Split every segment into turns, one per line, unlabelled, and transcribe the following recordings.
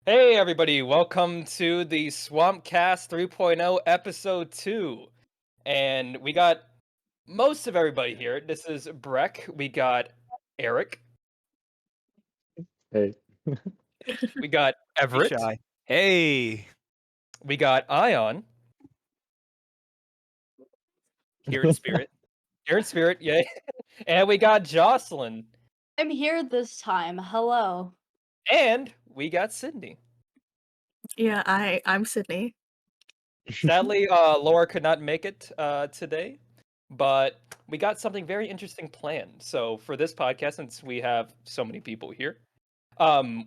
Hey everybody, welcome to the SWAMPCast 3.0 episode 2. And we got most of everybody here. This is Brek, we got Erik,
Hey.
we got Everett,
Shy. Hey,
we got Ion,
here in spirit.
here in spirit, yay, and we got Joslynne,
I'm here this time. Hello.
and we got Sydney.
Yeah, I'm Sydney.
Sadly, Laura could not make it today, but we got something very interesting planned. So for this podcast, since we have so many people here,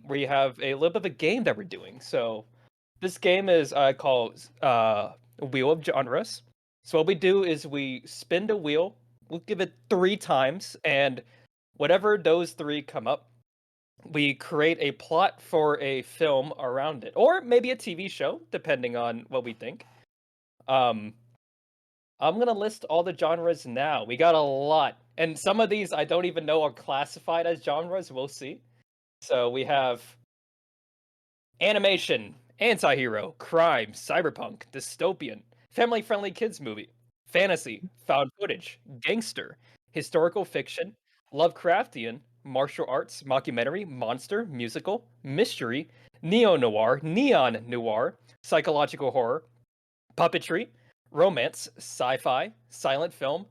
we have a little bit of a game that we're doing. So this game is called Wheel of Genres. So what we do is we spin the wheel. We'll give it 3 times, and whatever those 3 come up, we create a plot for a film around it, or maybe a TV show, depending on what we think. I'm gonna list all the genres now. We got a lot, and some of these I don't even know are classified as genres. We'll see. So we have animation, anti-hero, crime, cyberpunk, dystopian, family-friendly kids movie, fantasy, found footage, gangster, historical fiction, Lovecraftian, martial arts, mockumentary, monster, musical, mystery, neo-noir, neon noir, psychological horror, puppetry, romance, sci-fi, silent film,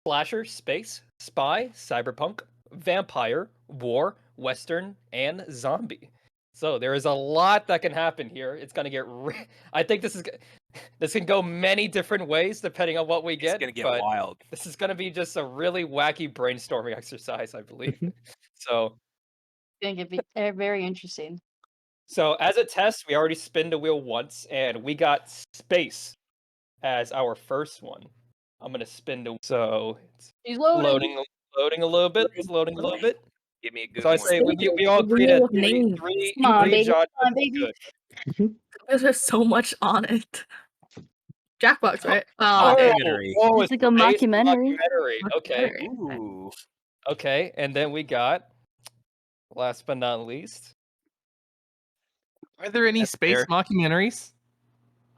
slasher, space, spy, cyberpunk, vampire, war, western, and zombie. So there is a lot that can happen here. It's gonna get. I think this can go many different ways depending on what we get.
It's gonna get
but
wild.
This is gonna be just a really wacky brainstorming exercise, I believe. So
It's gonna be very interesting.
so as a test, we already spin the wheel once, and we got space as our first one. I'm gonna spin the so it's
He's loading.
loading a little bit. It's loading a little bit.
Give me a good
So I
one.
say we all
The
agree
wheel
that
of names.
Come on,
three
baby.
genres
Come on,
is
baby.
good.
There's so much on it. Jackbox, right?
Mockumentary.
It's like a
space
mockumentary.
Okay,
Ooh.
okay, and then we got last but not least.
Are there any
That's
space
fair.
mockumentaries?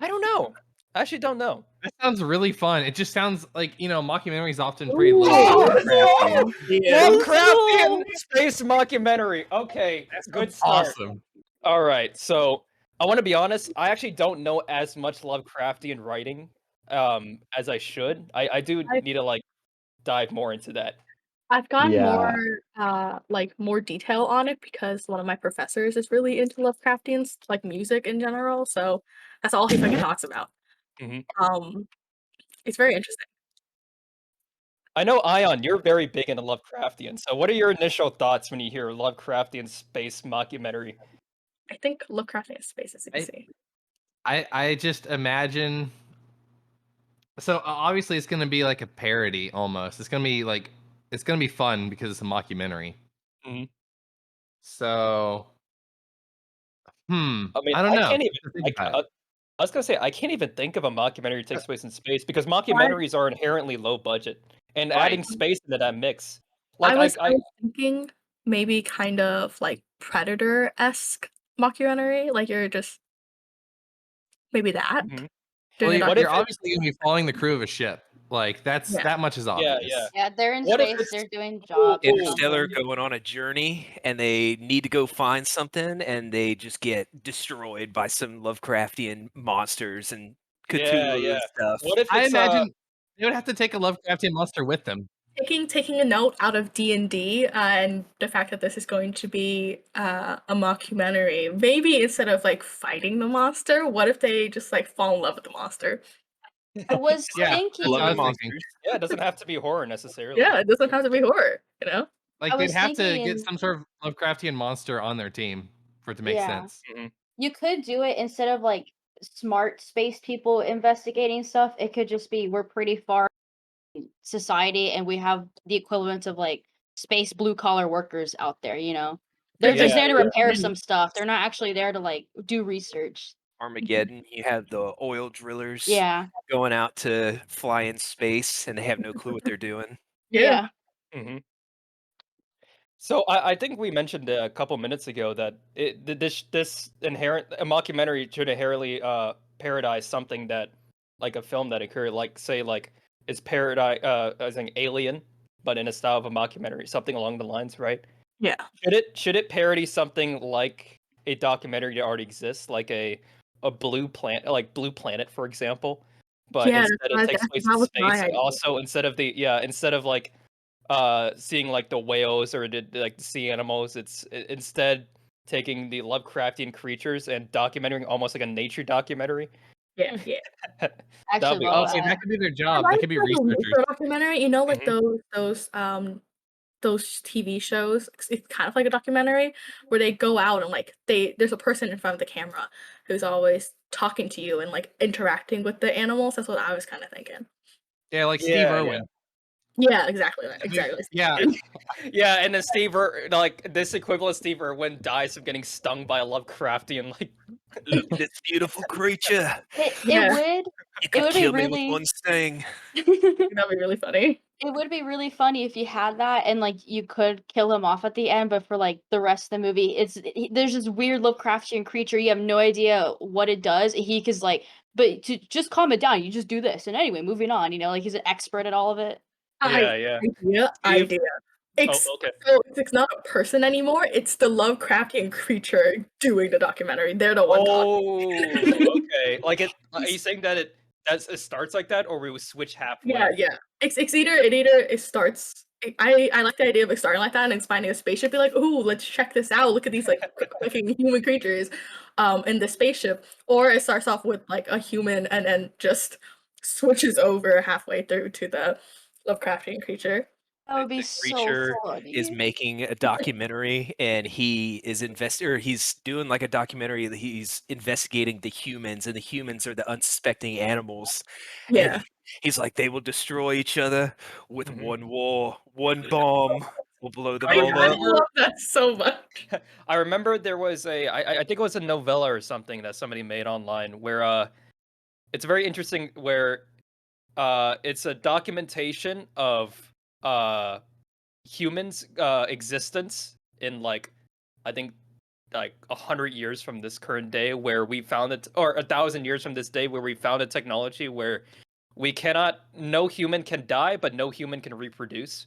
I don't know. I actually don't know.
That sounds really fun. It just sounds like, mockumentaries often pretty
Ooh.
low.
Oh,
Yeah.
Lovecraftian space mockumentary. Okay,
That's
good start.
awesome.
All right, so I want to be honest. I actually don't know as much Lovecraftian writing as I should. I do need to dive more into that.
I've gotten
Yeah.
more detail on it because one of my professors is really into Lovecraftian's music in general, so that's all he fucking talks about.
Mhm.
It's very interesting.
I know, Ion, you're very big into Lovecraftian. So, what are your initial thoughts when you hear Lovecraftian space mockumentary?
I think Lovecraftian space is easy.
I just imagine. So obviously it's gonna be like a parody almost. It's gonna be fun because it's a mockumentary.
Mhm.
So,
I mean,
I don't know.
can't even.
What to think about it.
I was gonna say I can't even think of a mockumentary that takes place in space because mockumentaries are inherently low budget, and
Right.
adding space into that mix,
I was thinking maybe kind of like Predator-esque mockumentary, like you're just maybe that.
Mhm.
Well,
doing a
what if
you're obviously gonna be following the crew of a ship. Like that's
Yeah.
that much is obvious.
Yeah, they're in
What if
space.
it's-
They're doing jobs. or
Interstellar
something.
going on a journey and they need to go find something and they just get destroyed by some Lovecraftian monsters and Cthulhu
Yeah.
stuff.
What if
I
it's
imagine they would have to take a Lovecraftian monster with them.
taking a note out of D&D and the fact that this is going to be a mockumentary. Maybe instead of fighting the monster, what if they just fall in love with the monster?
I was
Yeah,
thinking.
that's what I
Love
was
monsters.
thinking.
Yeah, it doesn't have to be horror necessarily.
Yeah, it doesn't have to be horror, you know?
Like
I
they'd
was
have to
thinking
get
in-
some sort of Lovecraftian monster on their team for it to make
Yeah.
sense.
Mhm.
You could do it instead of smart space people investigating stuff. It could just be we're pretty far in society and we have the equivalent of space blue collar workers out there. They're just there to repair some stuff. They're not actually there to do research.
Armageddon, you have the oil drillers
Yeah.
going out to fly in space and they have no clue what they're doing.
Yeah.
Mhm. So I think we mentioned a couple minutes ago that this inherent a mockumentary should inherently parodize something that like a film that occurred, like say like it's parodize as an Alien, but in a style of a mockumentary, something along the lines, right?
Yeah.
Should it parody something like a documentary that already exists, like a Blue Planet, for example? But
Yeah,
instead it takes place in
that was my
space, and
idea.
also instead of like seeing like the whales or like the sea animals, it's instead taking the Lovecraftian creatures and documenting almost like a nature documentary.
Yeah, yeah.
That'll
Actually
be
love
Honestly,
awesome.
that
that.
could be their
It
job. They
reminds
could be
me of a
researchers.
nature documentary, you know, like
Mhm.
those TV shows. It's kind of like a documentary where they go out and like there's a person in front of the camera who's always talking to you and like interacting with the animals. That's what I was kind of thinking.
Yeah, like Steve
Yeah, yeah.
Irwin.
Yeah, exactly. Exactly.
Yeah,
Yeah, and then like this equivalent Steve Irwin dies of getting stung by a Lovecraftian like
Look at this beautiful creature.
It
Yeah.
You
it
could
would be
kill me with
really
one sting.
That'd be really funny.
it would be really funny if you had that and like you could kill him off at the end, but for like the rest of the movie, there's this weird Lovecraftian creature. You have no idea what it does. He is like, but to just calm it down, you just do this. And anyway, moving on. Like he's an expert at all of it.
Yeah, yeah. Steve?
Idea.
Oh, okay.
So it's not a person anymore. It's the Lovecraftian creature doing the documentary. They're the one talking.
Oh, okay. Like are you saying that it starts like that, or we would switch halfway?
Yeah. It's either it starts. I like the idea of it starting like that and it's finding a spaceship. Be like, ooh, let's check this out. Look at these like quick-looking human creatures, in the spaceship. Or it starts off with like a human and then just switches over halfway through to the Lovecraftian creature.
That would be
The
so
creature is
funny.
making a documentary, and he's doing like a documentary that he's investigating the humans, and the humans are the unsuspecting animals.
Yeah.
And he's like, they will destroy each other with
Mhm.
one war, one bomb will blow them
I
all up.
love that so much.
I remember there was I think it was a novella or something that somebody made online where it's very interesting where it's a documentation of humans existence in like I think like 100 years from this current day where we found it, or 1,000 years from this day where we found a technology where no human can die but no human can reproduce,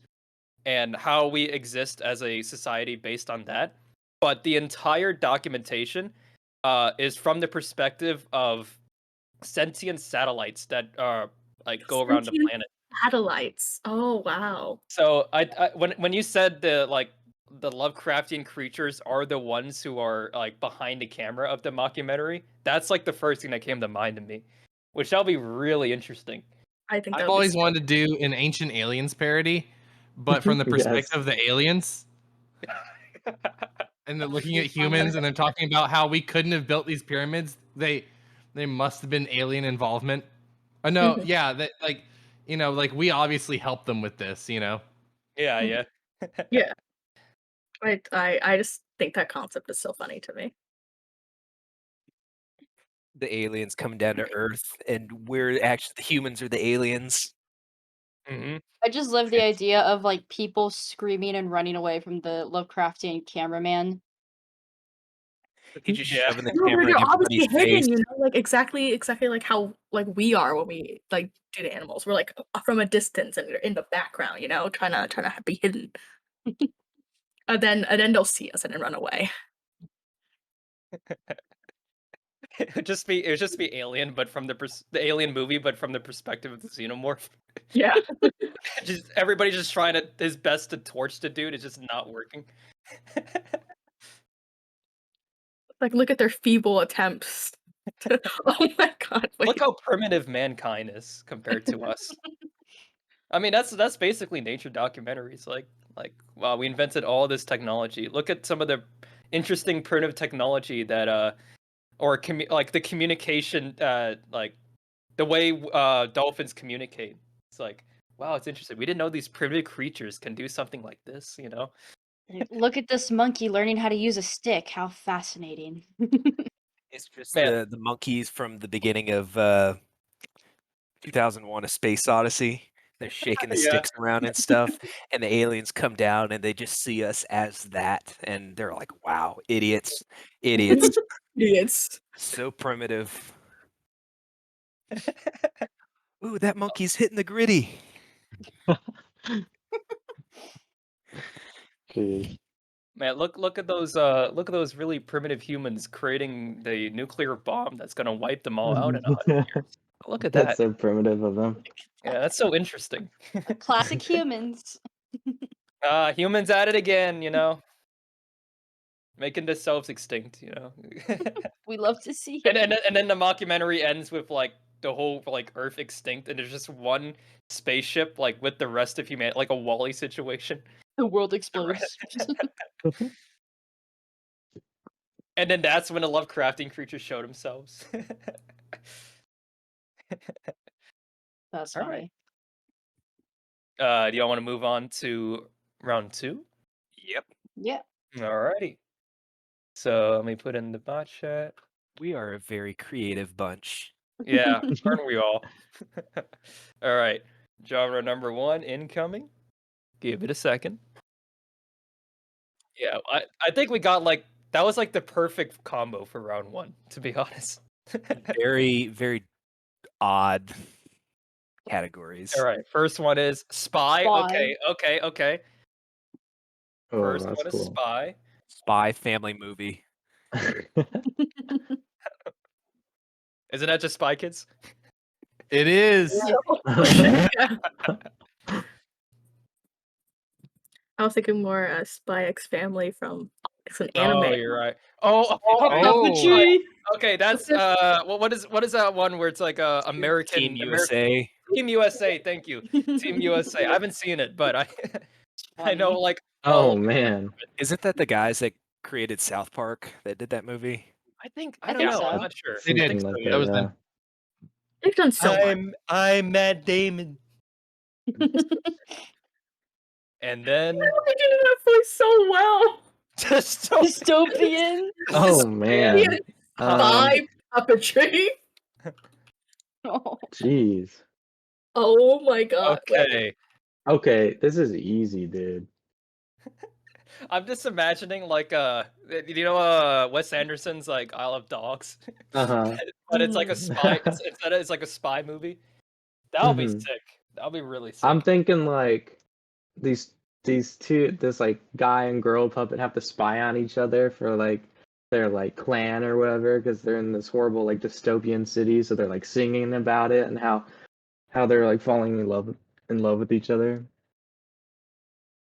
and how we exist as a society based on that. But the entire documentation is from the perspective of sentient satellites that like go around the
Sentient
planet.
satellites. Oh wow.
So when you said the Lovecraftian creatures are the ones who are like behind the camera of the mockumentary, that's like the first thing that came to mind to me, which that'll be really interesting.
I think
I've
that would be
always
so
wanted to do an Ancient Aliens parody, but from the
Yes.
perspective of the aliens, and they're looking at humans, and they're talking about how we couldn't have built these pyramids. They must have been alien involvement. Oh no,
Mhm.
yeah, that like like we obviously helped them with this.
Yeah,
Mhm.
yeah.
Yeah. I just think that concept is so funny to me.
The aliens coming down to Earth, and the humans are the aliens.
Hmm.
I just love the idea of like people screaming and running away from the Lovecraftian cameraman.
He's just
Yeah.
shoving the
No,
camera
they're
in everybody's
obviously
face.
hidden, like exactly like how like we are when we like do the animals. We're like from a distance and we're in the background, trying to be hidden. And then they'll see us and then run away.
It would just be Alien, but from the Alien movie, but from the perspective of the xenomorph.
Yeah.
Just everybody just trying his best to torch the dude. It's just not working.
Like look at their feeble attempts. Oh my god,
Look
wait.
how primitive mankind is compared to us. I mean, that's basically nature documentaries. Like wow, we invented all this technology. Look at some of the interesting primitive technology that like the communication like the way dolphins communicate. It's like wow, it's interesting. We didn't know these primitive creatures can do something like this.
Look at this monkey learning how to use a stick. How fascinating.
It's just
Man.
the monkeys from the beginning of 2001: A Space Odyssey. They're shaking the
Yeah.
sticks around and stuff, and the aliens come down and they just see us as that, and they're like, "Wow, idiots, idiots,
Idiots.
so primitive." Ooh, that monkey's hitting the gritty.
Jeez.
Man, look at those really primitive humans creating the nuclear bomb that's gonna wipe them all out in 100 years. Look at
That's
that.
so primitive of them.
Yeah, that's so interesting.
Classic humans.
Humans at it again, making themselves extinct,
We love to see
And
it.
and then the mockumentary ends with like the whole like Earth extinct, and there's just one spaceship like with the rest of humanity, like a Wall-E situation.
The world explodes.
And then that's when the Lovecraftian creatures showed themselves.
That's
All right.
funny.
Do y'all want to move on to round 2?
Yep,
Yeah.
Alrighty. So let me put in the bot chat.
we are a very creative bunch.
Yeah, aren't we all? All right. Genre number 1 incoming. Give it a second. Yeah, I think we got like that was like the perfect combo for round 1, to be honest.
Very, very odd categories.
All right. First one is spy.
Spy.
Okay.
Oh,
First
that's
one is
cool.
spy.
Spy family movie.
Isn't that just Spy Kids?
It is.
Yeah. I was thinking more Spy X Family from it's an anime.
Oh, you're right. Oh, okay. That's what is that one where it's like American
Team USA.
Team USA. Thank you, Team USA. I haven't seen it, but I know
Funny.
like
Oh man.
Isn't that the guys that created South Park that did that movie?
I think
I
I don't
think
know.
so.
I'm not sure.
They did.
Something like
That
that,
was
yeah.
them.
They've done so much.
I'm Matt Damon, and then
They did that voice so well.
Dystopian.
Oh man.
Yeah. Spy puppetry.
Oh.
Jeez.
Oh my god.
okay.
Okay, this is easy, dude.
I'm just imagining like Wes Anderson's like Isle of Dogs,
Uh-huh.
but it's like a spy. It's like a spy movie. That'll be
Mhm.
sick. That'll be really sick.
I'm thinking like these this like guy and girl puppet have to spy on each other for like their like clan or whatever because they're in this horrible like dystopian city, so they're like singing about it and how they're like falling in love with each other.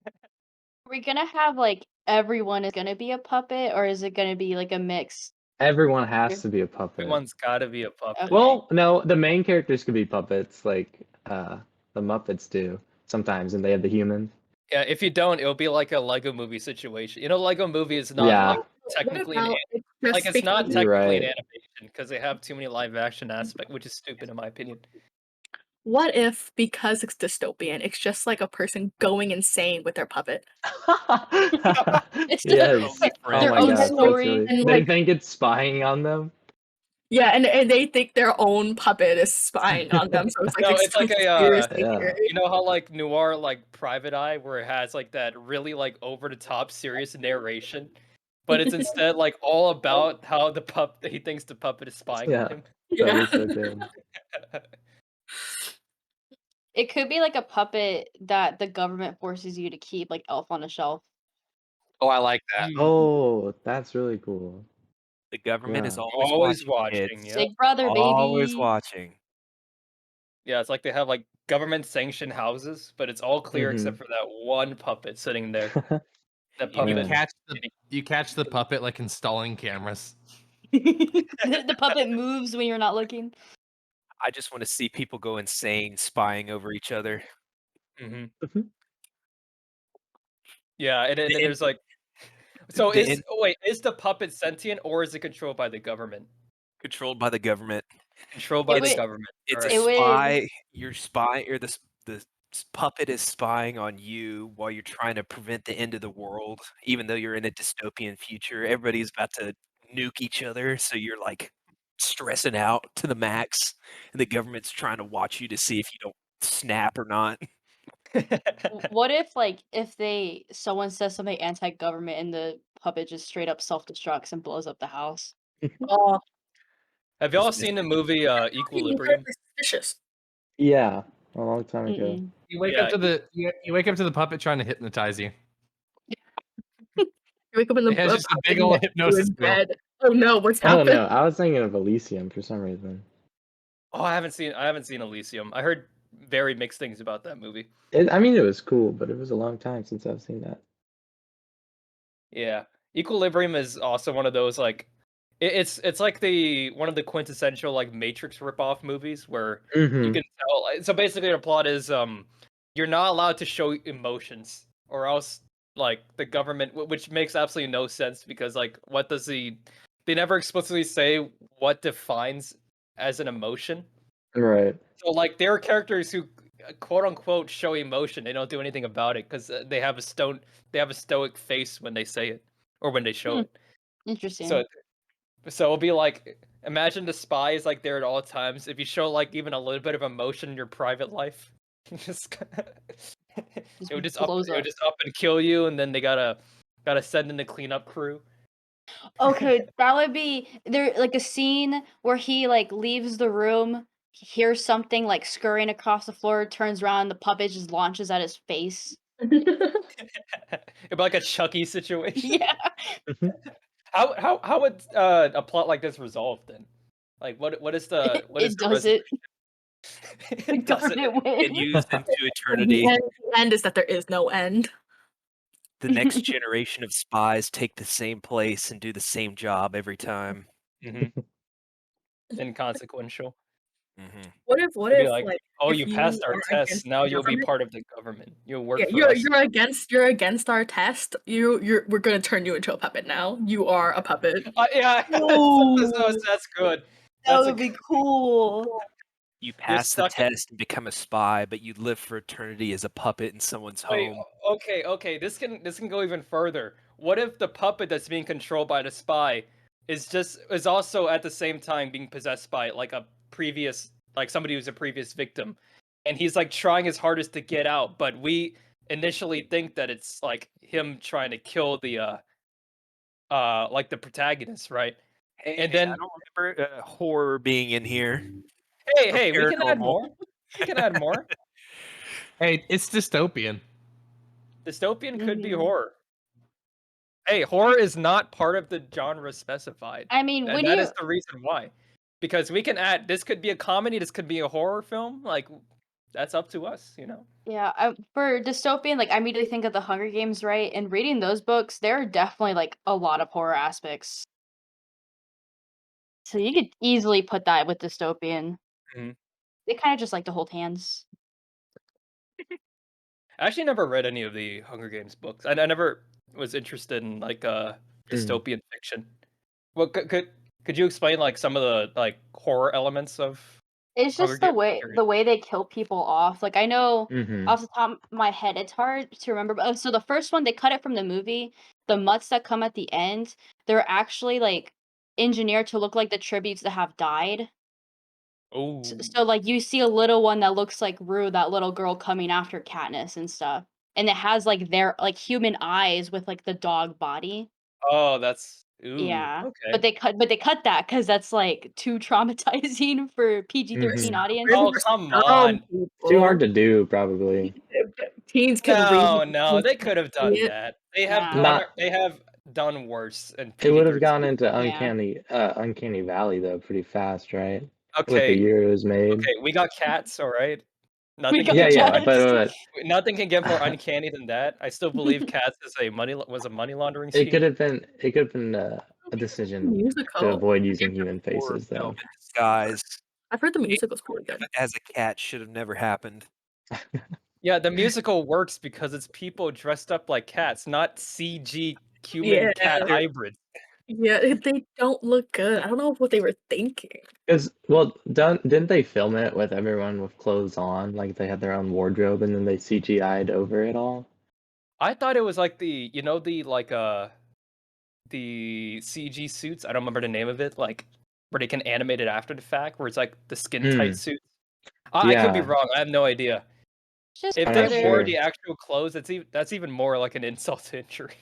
Are we gonna have like everyone is gonna be a puppet, or is it gonna be like a mix?
Everyone has to be a puppet.
Everyone's got to be a puppet.
Okay.
Well, no, the main characters could be puppets, like the Muppets do sometimes, and they have the humans.
Yeah, if you don't, it'll be like a Lego Movie situation. Lego Movie is not
Yeah.
like technically an it's not
You're
technically an
right.
animation because they have too many live action aspect, which is stupid in my opinion.
What if, because it's dystopian, it's just like a person going insane with their puppet?
It's
Yes.
like
Oh
their
my
own
god, that's
story.
really.
and,
They
like-
think it's spying on them.
Yeah, and they think their own puppet is spying on them, so it's like
No, it's like a,
conspiracy
Yeah.
theory.
You know how like noir like Private Eye where it has like that really like over the top serious narration, but it's instead like all about how he thinks the puppet is spying
Yeah.
on him.
That is so good.
It could be like a puppet that the government forces you to keep, like Elf on a Shelf.
Oh, I like that.
Oh, that's really cool.
The government is
Yeah.
always
watching.
kids.
Yeah.
Big Brother, baby.
Always watching.
Yeah, it's like they have like government sanctioned houses, but it's all clear except for that one puppet sitting there. That
You
puppet.
You catch the puppet like installing cameras.
The puppet moves when you're not looking.
I just want to see people go insane spying over each other.
hmm
Mhm.
Yeah, and then
And-
there's like, so
the
is
in-
is the puppet sentient or is it controlled by the government?
Controlled by the government.
Controlled by the
would-
government.
It's
Alright.
a
It would-
spy. You're spying, or the puppet is spying on you while you're trying to prevent the end of the world. Even though you're in a dystopian future, everybody's about to nuke each other, so you're like stressing out to the max, and the government's trying to watch you to see if you don't snap or not.
What if someone says something anti-government and the puppet just straight up self-destructs and blows up the house?
Oh,
Have y'all seen the movie Equilibrium?
suspicious.
Yeah, a long time ago.
Mm-mm.
You wake
Yeah,
up to you wake up to the puppet trying to hypnotize you.
You wake up in the
It has just a
puppet
big old
next to you
hypnosis
in
pill.
bed. Oh no, what's
Oh
happened?
no, I was thinking of Elysium for some reason.
Oh, I haven't seen Elysium. I heard very mixed things about that movie.
I mean, it was cool, but it was a long time since I've seen that.
Yeah, Equilibrium is also one of those like it's like the one of the quintessential like Matrix ripoff movies where you can tell. So basically, the plot is you're not allowed to show emotions, or else like the government, which makes absolutely no sense because like what does they never explicitly say what defines as an emotion.
Right.
So like there are characters who quote unquote show emotion. They don't do anything about it because they have a stoic face when they say it or when they show
Hmm.
it.
Interesting.
So it'll be like imagine the spy is like there at all times. If you show like even a little bit of emotion in your private life, just
Just
it would just
blows up.
up and kill you, and then they gotta send in the cleanup crew.
Okay, that would be there like a scene where he like leaves the room, hears something like scurrying across the floor, turns around, the puppet just launches at his face.
It'd be like a Chucky situation.
Yeah.
How would a plot like this resolve then? Like what is the
It does it. The
it doesn't.
government wins.
And used into
The
eternity.
end is that there is no end.
The next generation of spies take the same place and do the same job every time.
Inconsequential.
What
It'd
if
be like, oh,
if
you
you
passed our
are
tests.
against
Now
the
you'll be
government?
part of the government. You'll work
Yeah,
for us.
you're against our test. We're gonna turn you into a puppet now. You are a puppet.
Yeah,
Ooh.
that's good.
That
That's
would be cool.
You
You're
pass the
stuck in-
test and become a spy, but you live for eternity as a puppet in someone's
Wait,
home.
okay. This can go even further. What if the puppet that's being controlled by the spy is also at the same time being possessed by like a previous like somebody who's a previous victim, and he's like trying his hardest to get out, but we initially think that it's like him trying to kill the like the protagonist, right?
Hey,
And then
I don't remember horror being in here.
hey, we can add
paranormal.
more. We can add more.
Hey, it's dystopian.
Dystopian could be
Mhm.
horror. Hey, horror is not part of the genre specified.
I mean,
And
when
that
you
is the reason why. Because we can add this could be a comedy, this could be a horror film. Like that's up to us, you know.
yeah, for dystopian, like I immediately think of the Hunger Games, right? And reading those books, there are definitely like a lot of horror aspects. So you could easily put that with dystopian.
Mhm.
They kind of just like to hold hands.
I actually never read any of the Hunger Games books. I never was interested in like dystopian fiction. Well, could you explain like some of the like horror elements of
It's
Hunger
just the
Games?
way they kill people off. Like I know
Mm-hmm.
off the top of my head, it's hard to remember. But so the first one they cut it from the movie. The mutts that come at the end, they're actually like engineered to look like the tributes that have died.
Oh,
So like you see a little one that looks like Rue, that little girl coming after Katniss and stuff, and it has like their like human eyes with like the dog body.
oh, that's
Yeah,
okay.
but they cut that because that's like too traumatizing for PG-13 audience.
Oh, come on.
Too hard to do, probably.
Teens can read.
No, they could have done that. They have
Nah.
Not.
they have done worse in
It would have
PG-13.
gone into
Yeah.
uncanny valley though, pretty fast, right? With the
Okay,
year it was made.
okay, we got cats, all right.
We
Nothing
got
can
Yeah,
get more
yeah,
cats.
nothing can get more uncanny than that. I still believe cats is a money laundering
it
scheme.
could have been a decision to
Musical.
avoid using
Give
human
them horror
faces,
film
though.
in disguise.
I've heard the musical's pretty good.
As a cat should have never happened.
Yeah, the musical works because it's people dressed up like cats, not CG human
Yeah.
cat hybrids.
Yeah, they don't look good. I don't know what they were thinking.
Because didn't they film it with everyone with clothes on, like they had their own wardrobe, and then they CGI'd over it all?
I thought it was like the the CG suits. I don't remember the name of it. Like where they can animate it after the fact, where it's like the skin tight suits. I could be
Yeah.
wrong. I have no idea.
Just
If
I'm
they
not
further,
wore
sure.
the actual clothes, that's even more like an insult to injury.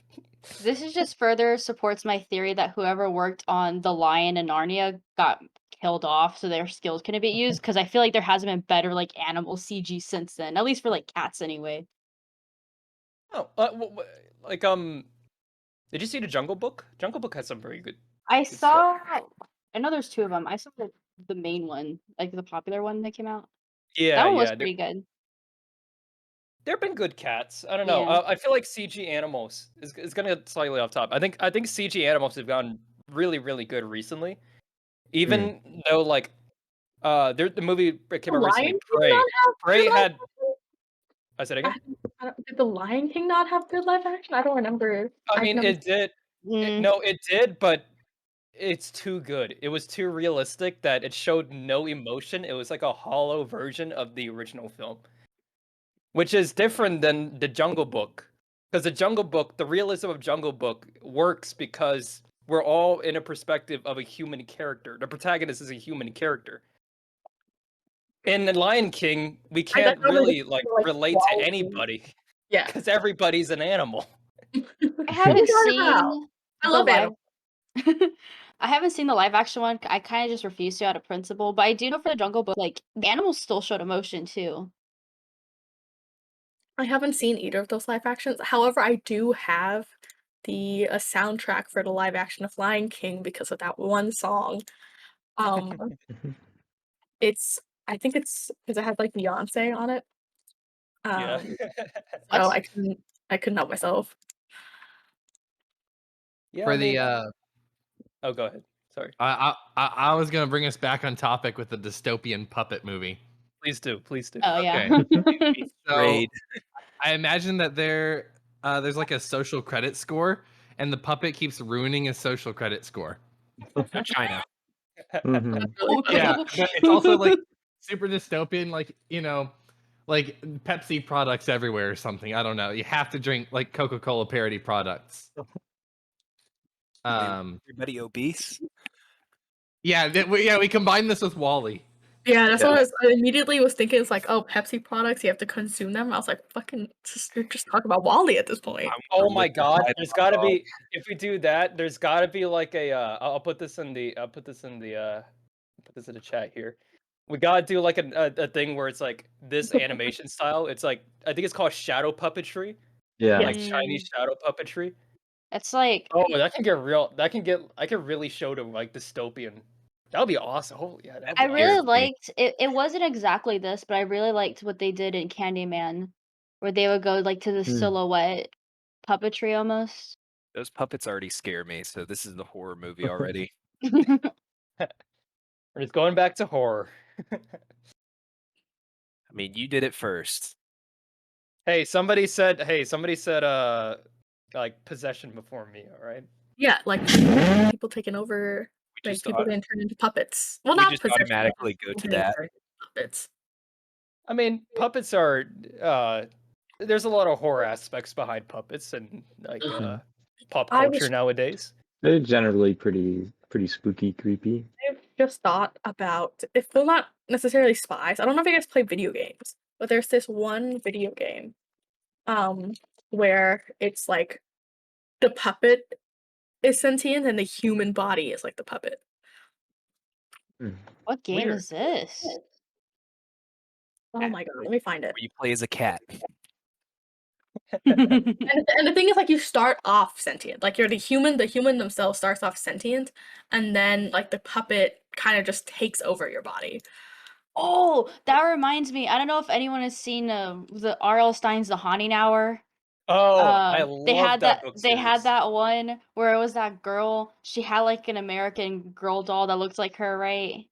this is just further supports my theory that whoever worked on the lion in Narnia got killed off, so their skills couldn't be used. Because I feel like there hasn't been better like animal CG since then, at least for like cats anyway.
Oh, like did you see the Jungle Book? Jungle Book has some very good.
I
Good stuff.
saw. I know there's two of them. I saw the main one, like the popular one that came out.
Yeah,
That one was
yeah.
pretty good.
There've been good cats. I don't know.
Yeah.
I feel like CG animals is gonna get slightly off top. I think CG animals have gotten really really good recently. Even though like the movie that came
The
out recently,
Lion King
Prey.
not have
Prey
good live
had.
action?
I said again.
Did the Lion King not have good live action? I don't remember.
I
I've
mean,
never.
it did.
Mm.
No, it did, but it's too good. It was too realistic that it showed no emotion. It was like a hollow version of the original film, which is different than the Jungle Book. Because the Jungle Book, the realism of Jungle Book works because we're all in a perspective of a human character. The protagonist is a human character. In The Lion King, we can't really like relate to
quality.
anybody
Yeah.
because everybody's an animal.
I
What are
haven't
you talking about?
seen
I
the
love
live.
animals.
I haven't seen the live action one. I kind of just refuse to out of principle. But I do know for the Jungle Book, like the animals still showed emotion too.
I haven't seen either of those live actions. However, I do have the soundtrack for the live action of Lion King because of that one song. I think it's because it had like Beyonce on it.
Yeah.
So
What?
I couldn't help myself.
Yeah.
For
I mean,
the
oh, go ahead. Sorry.
I was gonna bring us back on topic with the dystopian puppet movie.
Please do. Please do.
Oh yeah.
So
Great.
I imagine that there's like a social credit score, and the puppet keeps ruining his social credit score.
So China.
Mhm.
Yeah, but it's also like super dystopian, like like Pepsi products everywhere or something. I don't know. You have to drink like Coca-Cola parody products.
Everybody obese.
Yeah, we combine this with Wally.
Yeah, that's
Yeah.
what I immediately was thinking. It's like, oh, Pepsi products, you have to consume them. I was like, fucking, just talk about Wally at this point.
Oh my god, there's gotta be if we do that, there's gotta be like a I'll put this in the put this in the chat here. We gotta do like a thing where it's like this animation style. It's like I think it's called shadow puppetry.
Yeah.
Like Chinese shadow puppetry.
It's like
Oh, that can get real. I can really show to like dystopian. That would be awesome. Oh yeah, that'd be
I really
awesome.
liked it. It wasn't exactly this, but I really liked what they did in Candyman, where they would go like to the silhouette puppetry almost.
Those puppets already scare me, so this is the horror movie already.
We're just going back to horror.
I mean, you did it first.
Hey, somebody said like possession before me, all right?
Yeah, like people taking over,
We
like
just
people
auto-
getting turned into puppets. Well,
we
not
just
possession,
automatically go
people
to
getting
that.
turned into puppets.
I mean, puppets are there's a lot of horror aspects behind puppets and like pop
I
culture
was-
nowadays.
They're generally pretty spooky, creepy.
I've just thought about if they're not necessarily spies. I don't know if you guys play video games, but there's this one video game, where it's like the puppet is sentient and the human body is like the puppet.
What game
Weird.
is this?
Oh my god, let me find it.
Where you play as a cat.
And the thing is, like, you start off sentient. Like, you're the human themselves starts off sentient, and then, like, the puppet kind of just takes over your body.
Oh, that reminds me. I don't know if anyone has seen the R.L. Stein's The Haunting Hour.
Oh, I
They
love
had
that book
They had
series.
that one where it was that girl. She had like an American Girl doll that looked like her, right?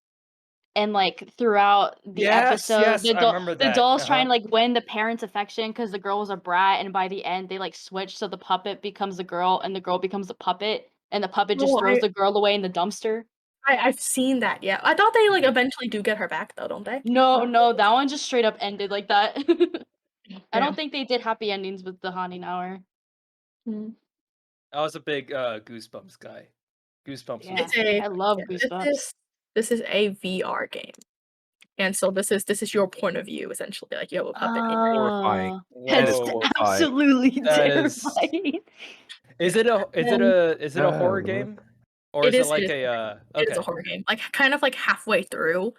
And like throughout the
Yes,
episode,
yes, I remember
the
that.
doll's trying to like win the parents' affection because the girl was a brat, and by the end they like switch so the puppet becomes the girl and the girl becomes the puppet, and the puppet just
Oh,
throws the girl away in the dumpster.
I've seen that, yeah. I thought they, like, eventually do get her back, though, don't they?
No, that one just straight up ended like that. I
Yeah.
don't think they did happy endings with the Haunting Hour.
I was a big Goosebumps guy. Goosebumps.
Yeah,
Was
I love
yeah,
Goosebumps.
this is a VR game. And so this is your point of view essentially. Like you have a puppet. in your-
Horrifying.
Whoa.
That's
horrifying.
absolutely
That is-
terrifying.
Is it a
Oh,
horror
no.
game? Or
It
is it
is-
like
it is-
a
It is
okay.
a horror game. Like kind of like halfway through.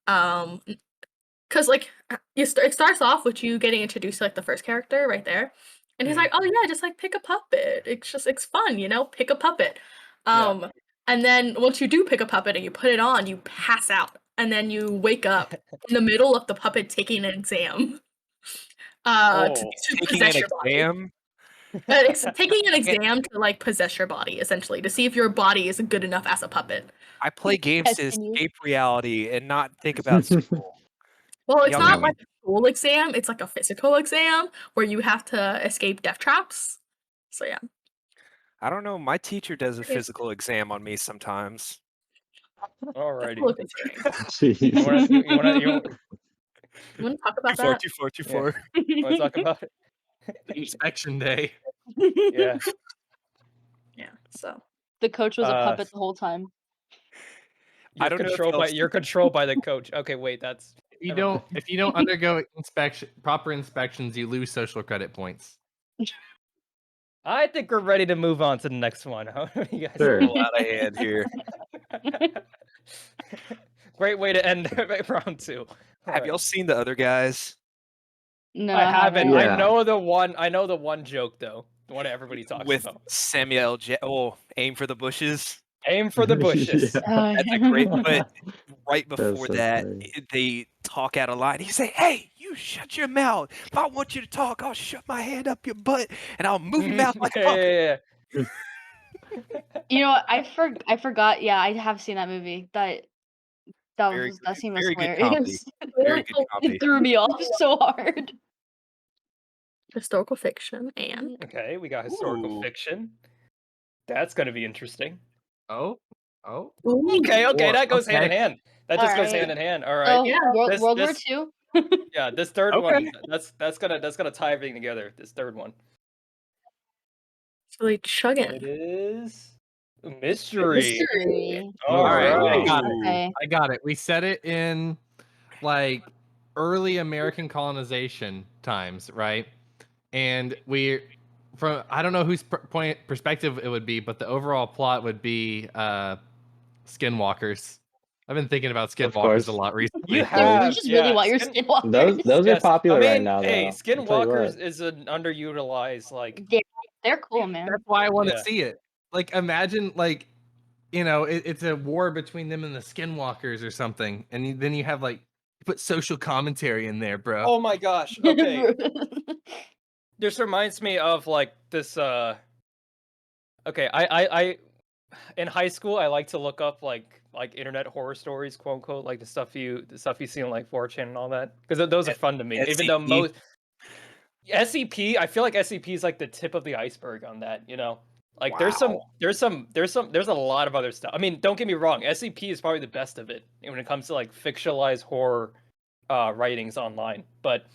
Because like it starts off with you getting introduced to like the first character right there, and he's
Mhm.
like, "Oh yeah, just like pick a puppet. It's fun, you know, pick a puppet."
Yeah.
And then once you do pick a puppet and you put it on, you pass out, and then you wake up in the middle of the puppet taking an exam.
Oh,
To
Taking
possess
an
your body.
exam.
It's taking an exam to like possess your body, essentially, to see if your body is good enough as a puppet.
I play games to
Testing you.
escape reality and not think about school.
Well, it's
Y'all
not
got
like a school exam, it's like a physical exam where you have to escape death traps. So yeah.
I don't know. My teacher does a
Okay.
physical exam on me sometimes.
That's a
alrighty.
little concerning.
Jeez.
You wanna
You wanna talk about that?
Too far.
wanna talk about it?
Inspection day.
Yeah.
Yeah. So
The coach was a
Uh,
puppet the whole time.
I don't know if
You're controlled by the coach. Okay, wait, that's
If you don't undergo proper inspections, you lose social credit points.
I think we're ready to move on to the next one. How do you guys
Sure.
a lot of hand here.
Great way to end round 2.
Have y'all seen the other guys?
No,
I haven't.
Yeah.
I know the one joke though. The one everybody talks
With
about.
Samuel aim for the bushes.
Aim for the bushes.
Yeah.
That's a great. But right
That's
before
so
that,
funny.
they talk out a line. He say, "Hey, you shut your mouth. If I want you to talk, I'll shove my hand up your butt and I'll move your mouth like a puppet."
Yeah.
You know what? I forgot. Yeah, I have seen that movie. That
Very
was that
good-
scene was
very good comedy.
hilarious.
Very good comedy.
It threw me off so hard.
historical fiction and
Okay, we got historical
Ooh.
fiction. That's gonna be interesting.
Oh.
Okay,
Or-
that goes hand in
okay.
hand. That just goes
Alright.
hand in hand. All right.
So
Yeah,
World,
this-
World War
this-
II.
Yeah, this third
Okay.
one. That's gonna tie everything together. This third one.
it's really
It
chugging.
is mystery.
Mystery.
All
Alright,
right.
I got it.
Okay.
I got it. We set it in like early American colonization times, right? And I don't know whose perspective it would be, but the overall plot would be skinwalkers. I've been thinking about
Of
skinwalkers
course.
a lot recently.
You
Yeah,
have,
we just really
yeah,
want your
skin-
skinwalkers.
Those are popular
I mean,
right now,
hey,
though. I'll tell you
Skinwalkers
what.
is an underutilized like.
They're cool, man.
That's why I want to
Yeah.
see it. Like, imagine like, it's a war between them and the skinwalkers or something, and then you have like put social commentary in there, bro.
Oh my gosh. Okay, this reminds me of like this. Okay, I in high school I like to look up like internet horror stories, quote unquote, like the stuff you see on like 4chan and all that, because those are fun to me. Even though
SCP?
most SCP, I feel like SCP is like the tip of the iceberg on that. Like there's a lot of other stuff. I mean, don't get me wrong, SCP is probably the best of it when it comes to like fictionalized horror writings online. But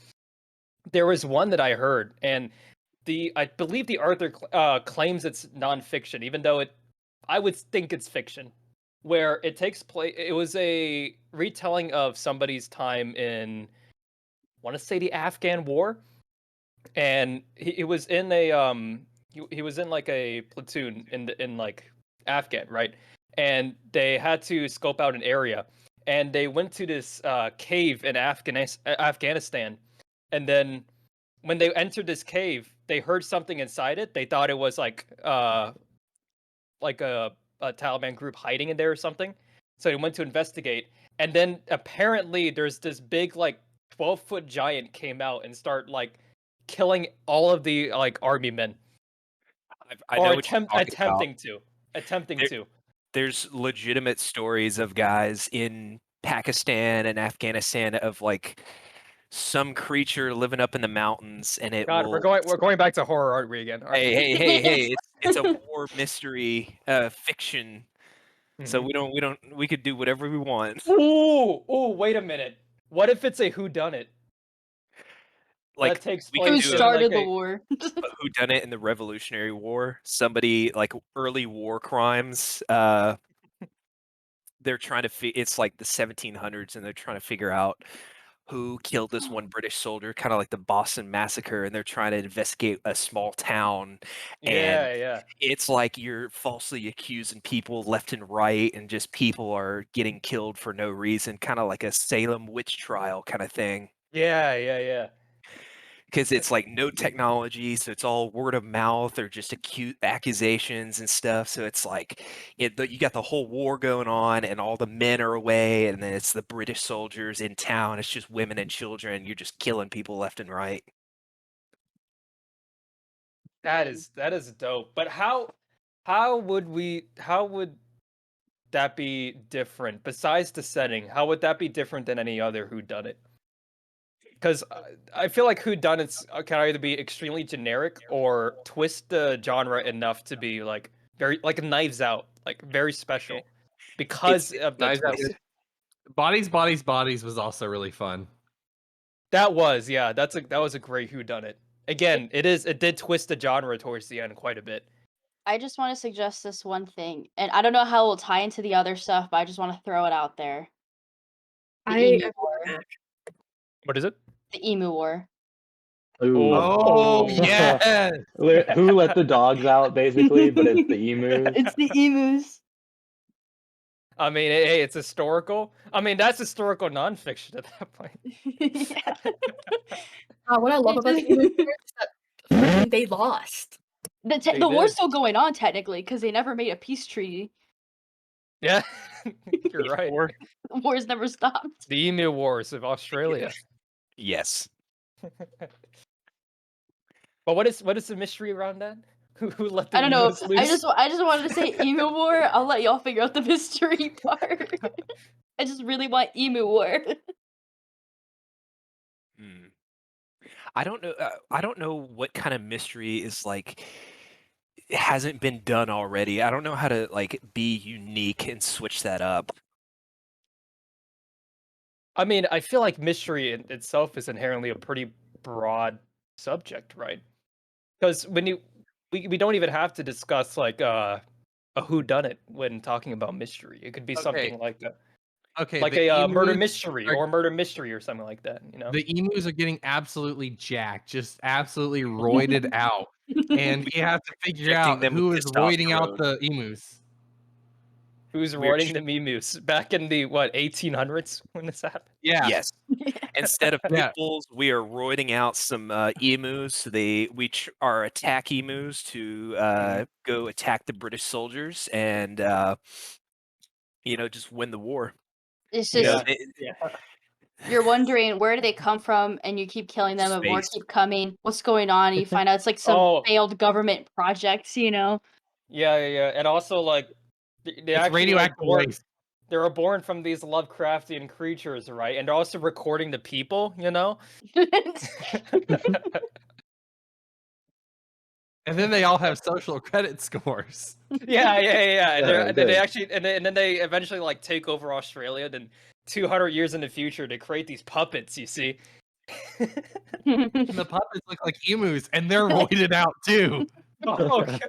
there was one that I heard, and I believe the author claims it's nonfiction, even though I would think it's fiction, where it takes place. It was a retelling of somebody's time in, I want to say, the Afghan War, and he was in a he was in like a platoon in like Afghan, right? And they had to scope out an area, and they went to this cave in Afghanistan, and then when they entered this cave, they heard something inside it. They thought it was like a Taliban group hiding in there or something. So they went to investigate, and then apparently there's this big like 12-foot giant came out and start like killing all of the like army men,
I know
or
what you're talking about.
attempting
There-
to.
There's legitimate stories of guys in Pakistan and Afghanistan of like some creature living up in the mountains, and it
God,
will.
we're going back to horror, aren't we again? All right.
Hey! It's a war mystery fiction, so
Mhm.
we could do whatever we want.
Ooh, wait a minute. What if it's a whodunit?
Like
That takes
we
place
could
Who
do
in,
started
like,
the war?
a whodunit in the Revolutionary War. Somebody like early war crimes. they're trying to it's like the 1700s, and they're trying to figure out who killed this one British soldier, kind of like the Boston Massacre, and they're trying to investigate a small town, and
Yeah.
it's like you're falsely accusing people left and right, and just people are getting killed for no reason, kind of like a Salem witch trial kind of thing.
Yeah.
Because it's like no technology, so it's all word of mouth or just acute accusations and stuff. So it's like you got the whole war going on, and all the men are away, and then it's the British soldiers in town. It's just women and children. You're just killing people left and right.
That is dope. But how would that be different besides the setting? How would that be different than any other whodunit? Because I feel like whodunits can either be extremely generic or twist the genre enough to be like very like Knives Out, like very special because of the
Knives Out
twist.
Bodies was also really fun.
That was that was a great whodunit. Again, it did twist the genre towards the end quite a bit.
I just want to suggest this one thing, and I don't know how it will tie into the other stuff, but I just want to throw it out there. The
I
Emu
agree
War.
with that.
What is it?
The Emu War.
Ooh.
Oh yeah.
Who let the dogs out, basically, but it's the emus.
It's the emus.
I mean, hey, it's historical. I mean, that's historical nonfiction at that point.
Yeah.
What I love about the Emu War is that freaking they lost.
They
The war's
did.
still going on technically because they never made a peace treaty.
Yeah, you're right.
The war's never stopped.
The Emu Wars of Australia.
Yes.
But what is the mystery around that? Who let the
I don't know.
emus loose?
I just wanted to say Emu War. I'll let y'all figure out the mystery part. I just really want Emu War.
Hmm. I don't know. I don't know what kind of mystery is like hasn't been done already. I don't know how to like be unique and switch that up.
I mean, I feel like mystery in itself is inherently a pretty broad subject, right? Because when we don't even have to discuss like a whodunit when talking about mystery. It could be something like
The
a murder
emus
mystery
are-
or murder mystery or something like that. You know,
The emus are getting absolutely jacked, just absolutely roided out, and you have to figure
Injecting
out
them
who
with
is roiding out
testosterone.
the emus.
who's
We're
roiding the emus back in the 1800s when this happened?
Yeah,
Yes. Instead of pit
Yeah.
bulls, we are roiding out some emus. We are attack emus to go attack the British soldiers and just win the war.
It's
You know,
just
they-
you're wondering where do they come from, and you keep killing them, and more
Space.
keep coming. What's going on? And you find out it's like some
Oh.
failed government projects. You know.
Yeah, and also like they
it's
actually
radioactive waste.
they were born from these Lovecraftian creatures, right? And they're also recording the people, you know.
And then they all have social credit scores.
Yeah. And,
Yeah,
and then they
good.
actually, and then they eventually like take over Australia. Then 200 years in the future, to create these puppets. You see.
And the puppets look like emus, and they're roided out too.
Oh, God.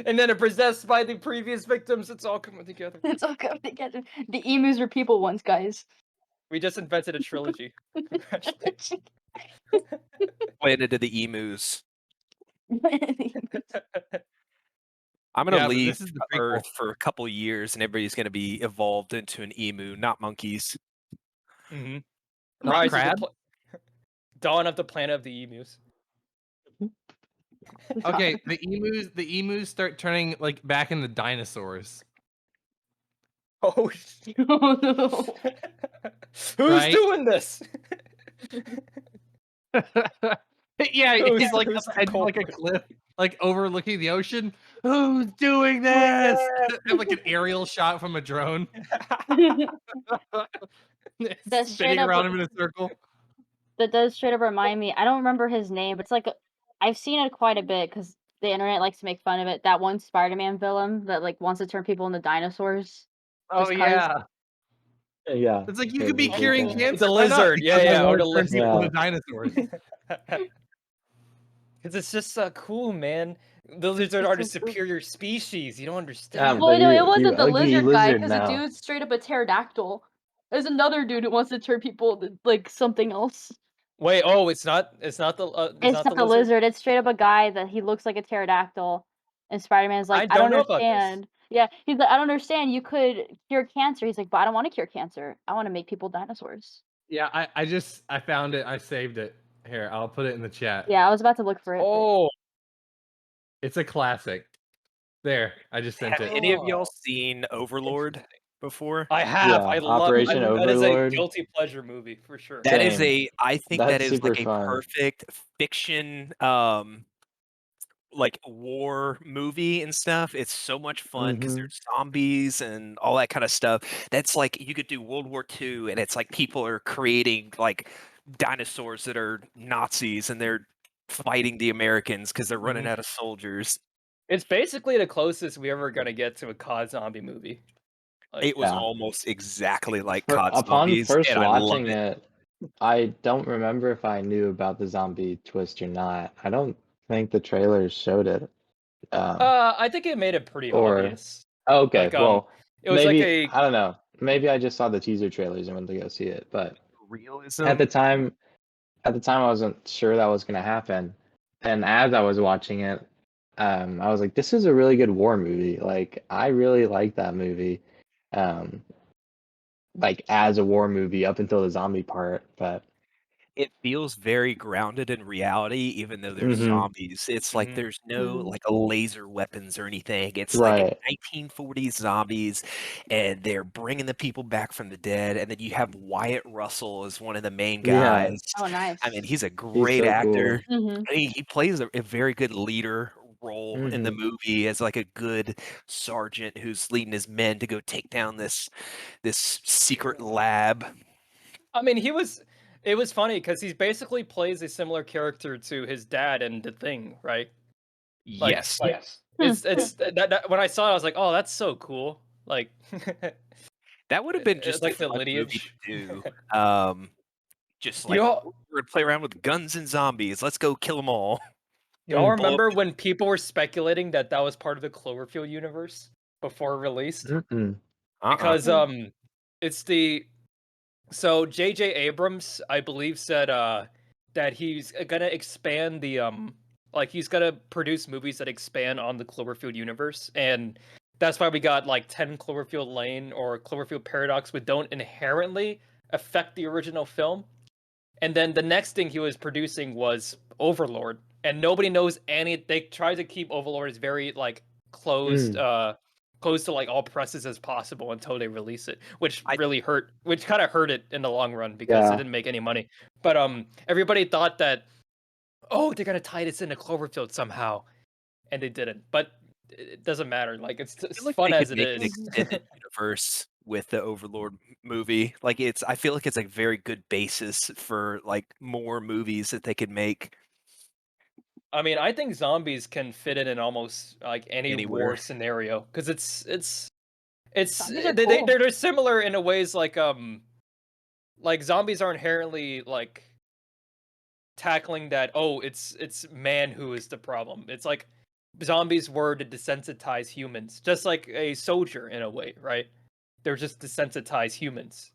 And then it possessed by the previous victims. It's all coming together.
It's all coming together. The emus were people once, guys.
We just invented a trilogy. Congratulations.
Planet of the emus. I'm gonna
Yeah, but
leave
this is the prequel.
Earth for a couple years, and everybody's gonna be evolved into an emu, not monkeys.
Mm-hmm.
Not
Rise of
crab?
the dawn of the planet of the emus.
Okay, the emus start turning like back into dinosaurs.
Oh, shit.
Oh no.
Who's
Right?
doing this?
Yeah,
Who's-
he's like
who's
up
the
at, like a
culprit?
cliff, like overlooking the ocean. Who's doing this? Have like an aerial shot from a drone.
That's straight
Spinning
up
around him in a circle.
That does straight up remind me. I don't remember his name, but it's like I've seen it quite a bit because the internet likes to make fun of it. That one Spider-Man villain that like wants to turn people into dinosaurs.
Oh
Just 'cause.
yeah,
Yeah.
it's like you
Yeah,
could be
me too.
curing
Yeah.
cancer.
It's a
why not?
lizard,
Because
yeah,
I
or
wanna
the
turn people
lizard.
into dinosaurs.
Because it's just cool, man. The lizard are the
It's so-
superior species. You don't
Yeah,
understand.
Well,
but
no, it
you
wasn't the
ugly
lizard guy,
lizard
because the
now.
dude's straight up a pterodactyl. There's another dude who wants to turn people to, like, something else.
Wait, oh, it's not the
It's
not the
not a
lizard.
lizard. It's straight up a guy that he looks like a pterodactyl, and Spider-Man's like,
I
I
don't
don't
know about this.
understand. Yeah, he's like, I don't understand. You could cure cancer. He's like, but I don't want to cure cancer. I want to make people dinosaurs.
Yeah, I found it. I saved it. Here, I'll put it in the chat.
Yeah, I was about to look for it. but-
Oh,
It's a classic. There, I just sent
Have
it.
any of y'all seen Overlord before?
I have.
Yeah,
I love
Operation
that is a
Overlord.
guilty pleasure movie for sure.
That is
Same.
I think that
That's
is like
super
a
fun.
perfect fiction like war movie and stuff. It's so much fun because
Mhm.
there's zombies and all that kind of stuff. That's like you could do World War II and it's like people are creating like dinosaurs that are Nazis and they're fighting the Americans because they're running out of soldiers.
It's basically the closest we ever gonna get to a COD zombie movie. Like,
It was
Yeah.
almost exactly like
Upon
COD Zombies,
first
and I love
watching
it.
it, I don't remember if I knew about the zombie twist or not. I don't think the trailers showed it.
I think it made it pretty
Or
obvious.
okay,
Like,
well,
it was
maybe
like a
I don't know. Maybe I just saw the teaser trailers and went to go see it. But
Realism.
at the time, I wasn't sure that was gonna happen. And as I was watching it, I was like, "This is a really good war movie." Like, I really like that movie. Um, like as a war movie up until the zombie part, but
It feels very grounded in reality, even though there's
Mhm.
zombies. It's like
Mhm.
there's no
Mhm.
like laser weapons or anything. It's like
right.
1940s zombies, and they're bringing the people back from the dead. And then you have Wyatt Russell as one of the main
Yeah,
guys.
Oh, nice.
I mean, he's a
he's
great
so cool.
actor.
Mm-hmm.
He plays a very good leader role in the
Mhm.
movie as like a good sergeant who's leading his men to go take down this secret lab.
I mean, it was funny because he basically plays a similar character to his dad in The Thing, right? Like,
Yes.
it's that when I saw it, I was like, oh, that's so cool. Like,
That would have been just a
like the
fun movie
lineage.
to do. Just
You
like
all,
we're gonna play around with guns and zombies. Let's go kill them all.
y'all
Mm.
remember when people were speculating that that was part of the Cloverfield universe before released?
Mm-mm.
Because it's the so J.J. Abrams, I believe, said that he's gonna expand the like he's gonna produce movies that expand on the Cloverfield universe, and that's why we got like 10 Cloverfield Lane or Cloverfield Paradox, which don't inherently affect the original film. And then the next thing he was producing was Overlord, and nobody knows any. They try to keep Overlord as very like closed, close to like all presses as possible until they release it, which really hurt. Which kind of hurt it in the long run because it
Yeah.
didn't make any money. But everybody thought that, oh, they're gonna tie this into Cloverfield somehow, and they didn't. But it doesn't matter. Like it's
I
as
feel like
fun
they
as
could
it
make an
is.
extended universe with the Overlord movie. Like I feel like it's a very good basis for like more movies that they could make
I mean, I think zombies can fit in almost like any
anywhere.
war scenario because it's
Zombies are
they
cool.
they're similar in a ways like zombies are inherently like tackling that, oh, it's man who is the problem. It's like zombies were to desensitize humans, just like a soldier in a way, right? They're just desensitized humans.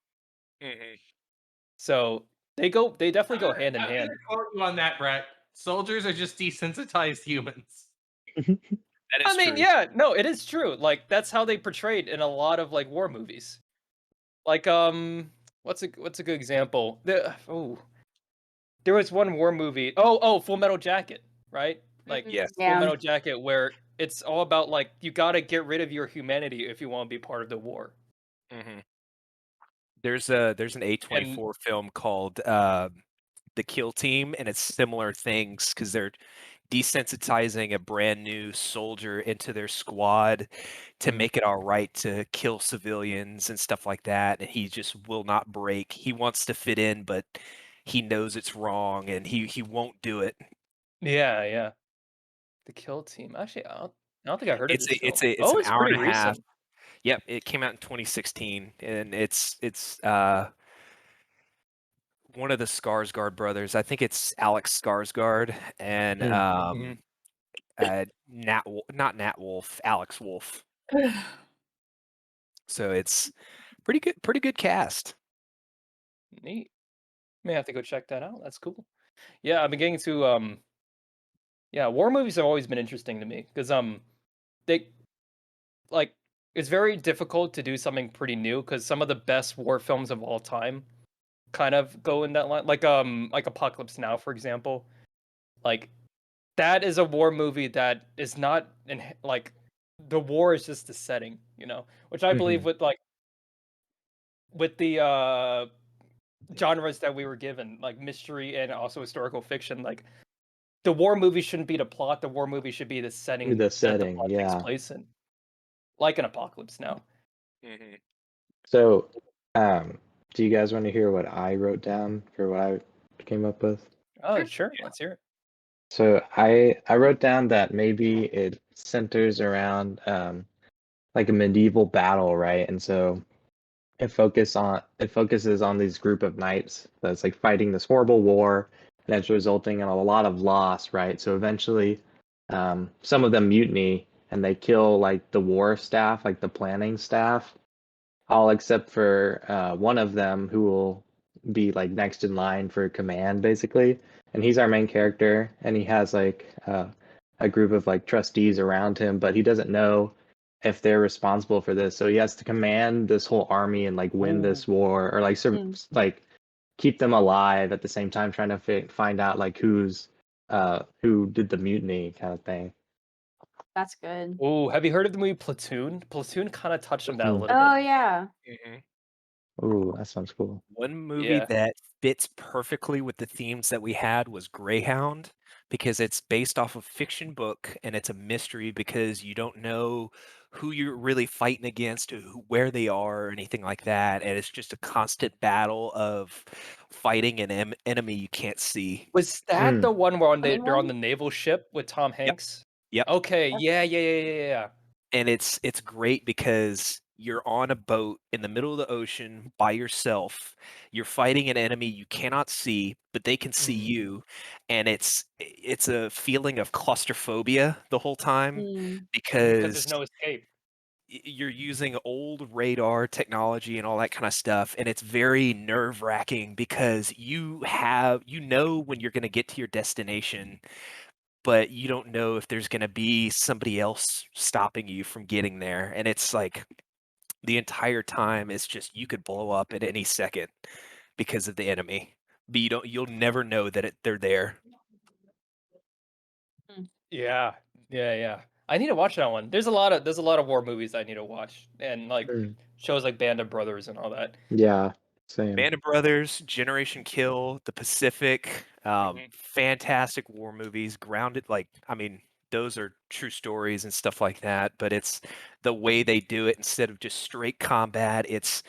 So they definitely go hand in
I'm
hand.
gonna quote you on that, Brett. Soldiers are just desensitized humans.
That is
I mean,
true.
yeah, no, it is true. Like that's how they portrayed in a lot of like war movies. Like what's a good example? There was one war movie. Oh, Full Metal Jacket, right? Like
Yes.
Full
Yeah.
Metal Jacket, where it's all about like you got to get rid of your humanity if you want to be part of the war.
Mhm. There's an
And
A24 film called The Kill Team, and it's similar things because they're desensitizing a brand new soldier into their squad to
Mm.
make it all right to kill civilians and stuff like that, and he just will not break. He wants to fit in, but he knows it's wrong, and he won't do it.
yeah, The Kill Team. Actually, I don't think I heard of
It's
this film.
it's
Oh,
an
it's
hour
pretty
and a half.
recent.
Yep, it came out in 2016, and it's one of the Skarsgård brothers. I think it's Alex Skarsgård, and
Mm.
not Nat Wolff, Alex Wolff. So it's pretty good cast.
Neat. May have to go check that out. That's cool. Yeah, I've been getting to yeah, war movies have always been interesting to me because they like it's very difficult to do something pretty new because some of the best war films of all time kind of go in that line, like Apocalypse Now, for example. Like that is a war movie that is not in like the war is just the setting, which I believe with the genres that we were given, like mystery and also historical fiction, like the war movie shouldn't be the plot. The war movie should be the setting
The
that the
setting,
plot takes
yeah.
place in, like an Apocalypse Now.
Mhm.
So, do you guys want to hear what I wrote down for what I came up with?
Oh, sure. Let's hear it.
So I wrote down that maybe it centers around like a medieval battle, right? And so it focuses on these group of knights that's like fighting this horrible war, and it's resulting in a lot of loss, right? So eventually, some of them mutiny and they kill like the war staff, like the planning staff, all except for one of them who will be like next in line for command, basically. And he's our main character, and he has like a group of like trustees around him, but he doesn't know if they're responsible for this. So he has to command this whole army and like win this war, or like like keep them alive at the same time, trying to find out like who did the mutiny, kind of thing.
That's good.
Oh, have you heard of the movie Platoon? Platoon kind of touched on that a
Mhm.
little
Oh
bit.
yeah.
Mhm.
Ooh, that sounds cool.
One movie
Yeah.
that fits perfectly with the themes that we had was Greyhound, because it's based off a fiction book and it's a mystery because you don't know who you're really fighting against, or where they are, or anything like that, and it's just a constant battle of fighting an enemy you can't see.
Was that the one where
Funny
they're on
one?
the naval ship with Tom Hanks?
Yep.
Okay. Yeah.
And it's great because you're on a boat in the middle of the ocean by yourself. You're fighting an enemy you cannot see, but they can see you, and it's a feeling of claustrophobia the whole time
Mm.
Because there's
because
no escape.
you're using old radar technology and all that kind of stuff, and it's very nerve-wracking because you know when you're going to get to your destination, but you don't know if there's gonna be somebody else stopping you from getting there, and it's like the entire time it's just you could blow up at any second because of the enemy, but you'll never know that they're there.
Yeah. I need to watch that one. There's a lot of war movies I need to watch, and like shows like Band of Brothers and all that.
Yeah, same.
Band of Brothers, Generation Kill, The Pacific, fantastic war movies, grounded, like, I mean, those are true stories and stuff like that, but it's the way they do it. Instead of just straight combat, it's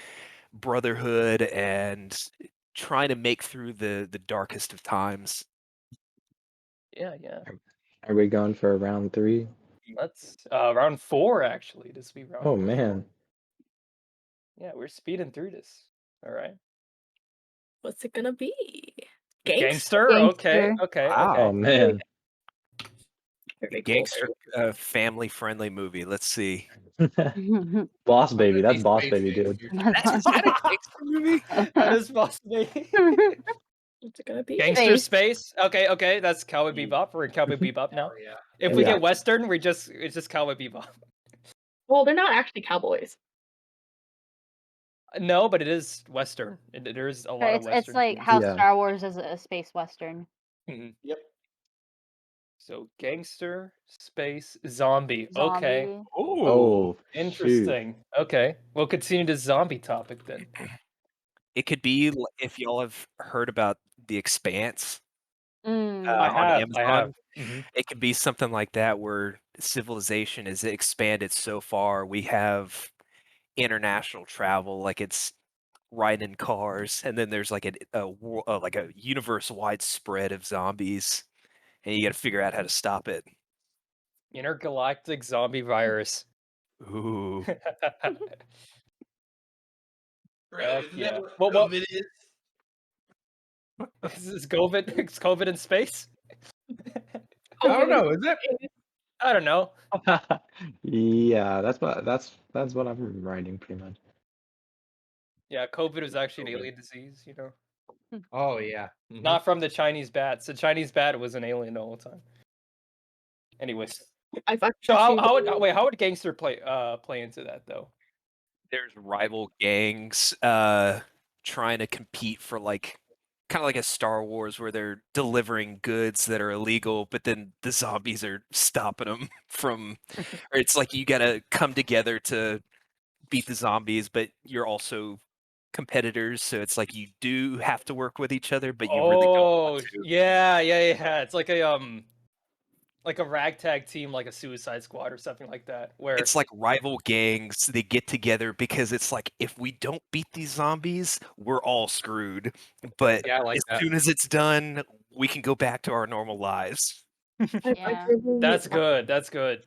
brotherhood and trying to make through the darkest of times.
Yeah.
Are we going for round 3?
Let's round 4 actually. This will be round
Oh
4.
man.
Yeah, we're speeding through this. All right.
What's it gonna be?
Gangster? Okay.
Oh man.
Very cool.
Gangster, family-friendly movie. Let's see.
Boss Baby. That's
Space
Boss
Baby,
Baby, dude.
Is that a gangster movie?
That is Boss Baby.
What's it gonna be?
Gangster
Space.
Space. Okay. That's Cowboy Bebop. We're in Cowboy Bebop now.
Oh, yeah.
If
Oh,
we
yeah.
get Western, it's just Cowboy Bebop.
Well, they're not actually cowboys.
No, but it is Western. There is a lot of
It's
Western.
like
themes.
how
Yeah.
Star Wars is a space western.
Mhm. Yep. So gangster, space, zombie. Okay.
Zombie.
Oh,
Shoot.
Interesting. Okay. We'll continue the zombie topic then.
it could be if y'all have heard about The Expanse
Mm.
on
I
Amazon.
have. Mhm.
It could be something like that where civilization is expanded so far. We have international travel, like it's riding in cars, and then there's like like a universe-wide spread of zombies, and you got to figure out how to stop it.
Intergalactic zombie virus.
Ooh,
Heck
Isn't
yeah.
that what
What
COVID is?
is COVID? Is COVID in space?
I don't know. Is it?
I don't know.
Yeah, that's what I'm writing pretty much.
Yeah, COVID was actually an alien disease, you know.
Oh yeah. Mhm.
Not from the Chinese bats. The Chinese bat was an alien the whole time. Anyways,
I've
so
actually
how would gangster play into that though?
There's rival gangs trying to compete for like kind of like a Star Wars where they're delivering goods that are illegal, but then the zombies are stopping them from. Or it's like you gotta come together to beat the zombies, but you're also competitors, so it's like you do have to work with each other, but you really don't want
Oh,
to.
yeah. It's like a ragtag team, like a Suicide Squad or something like that. Where
It's like rival gangs, they get together because it's like if we don't beat these zombies, we're all screwed. But
Yeah, I like
as
that.
soon as it's done, we can go back to our normal lives.
I've
Yeah.
really
that's good. That's good.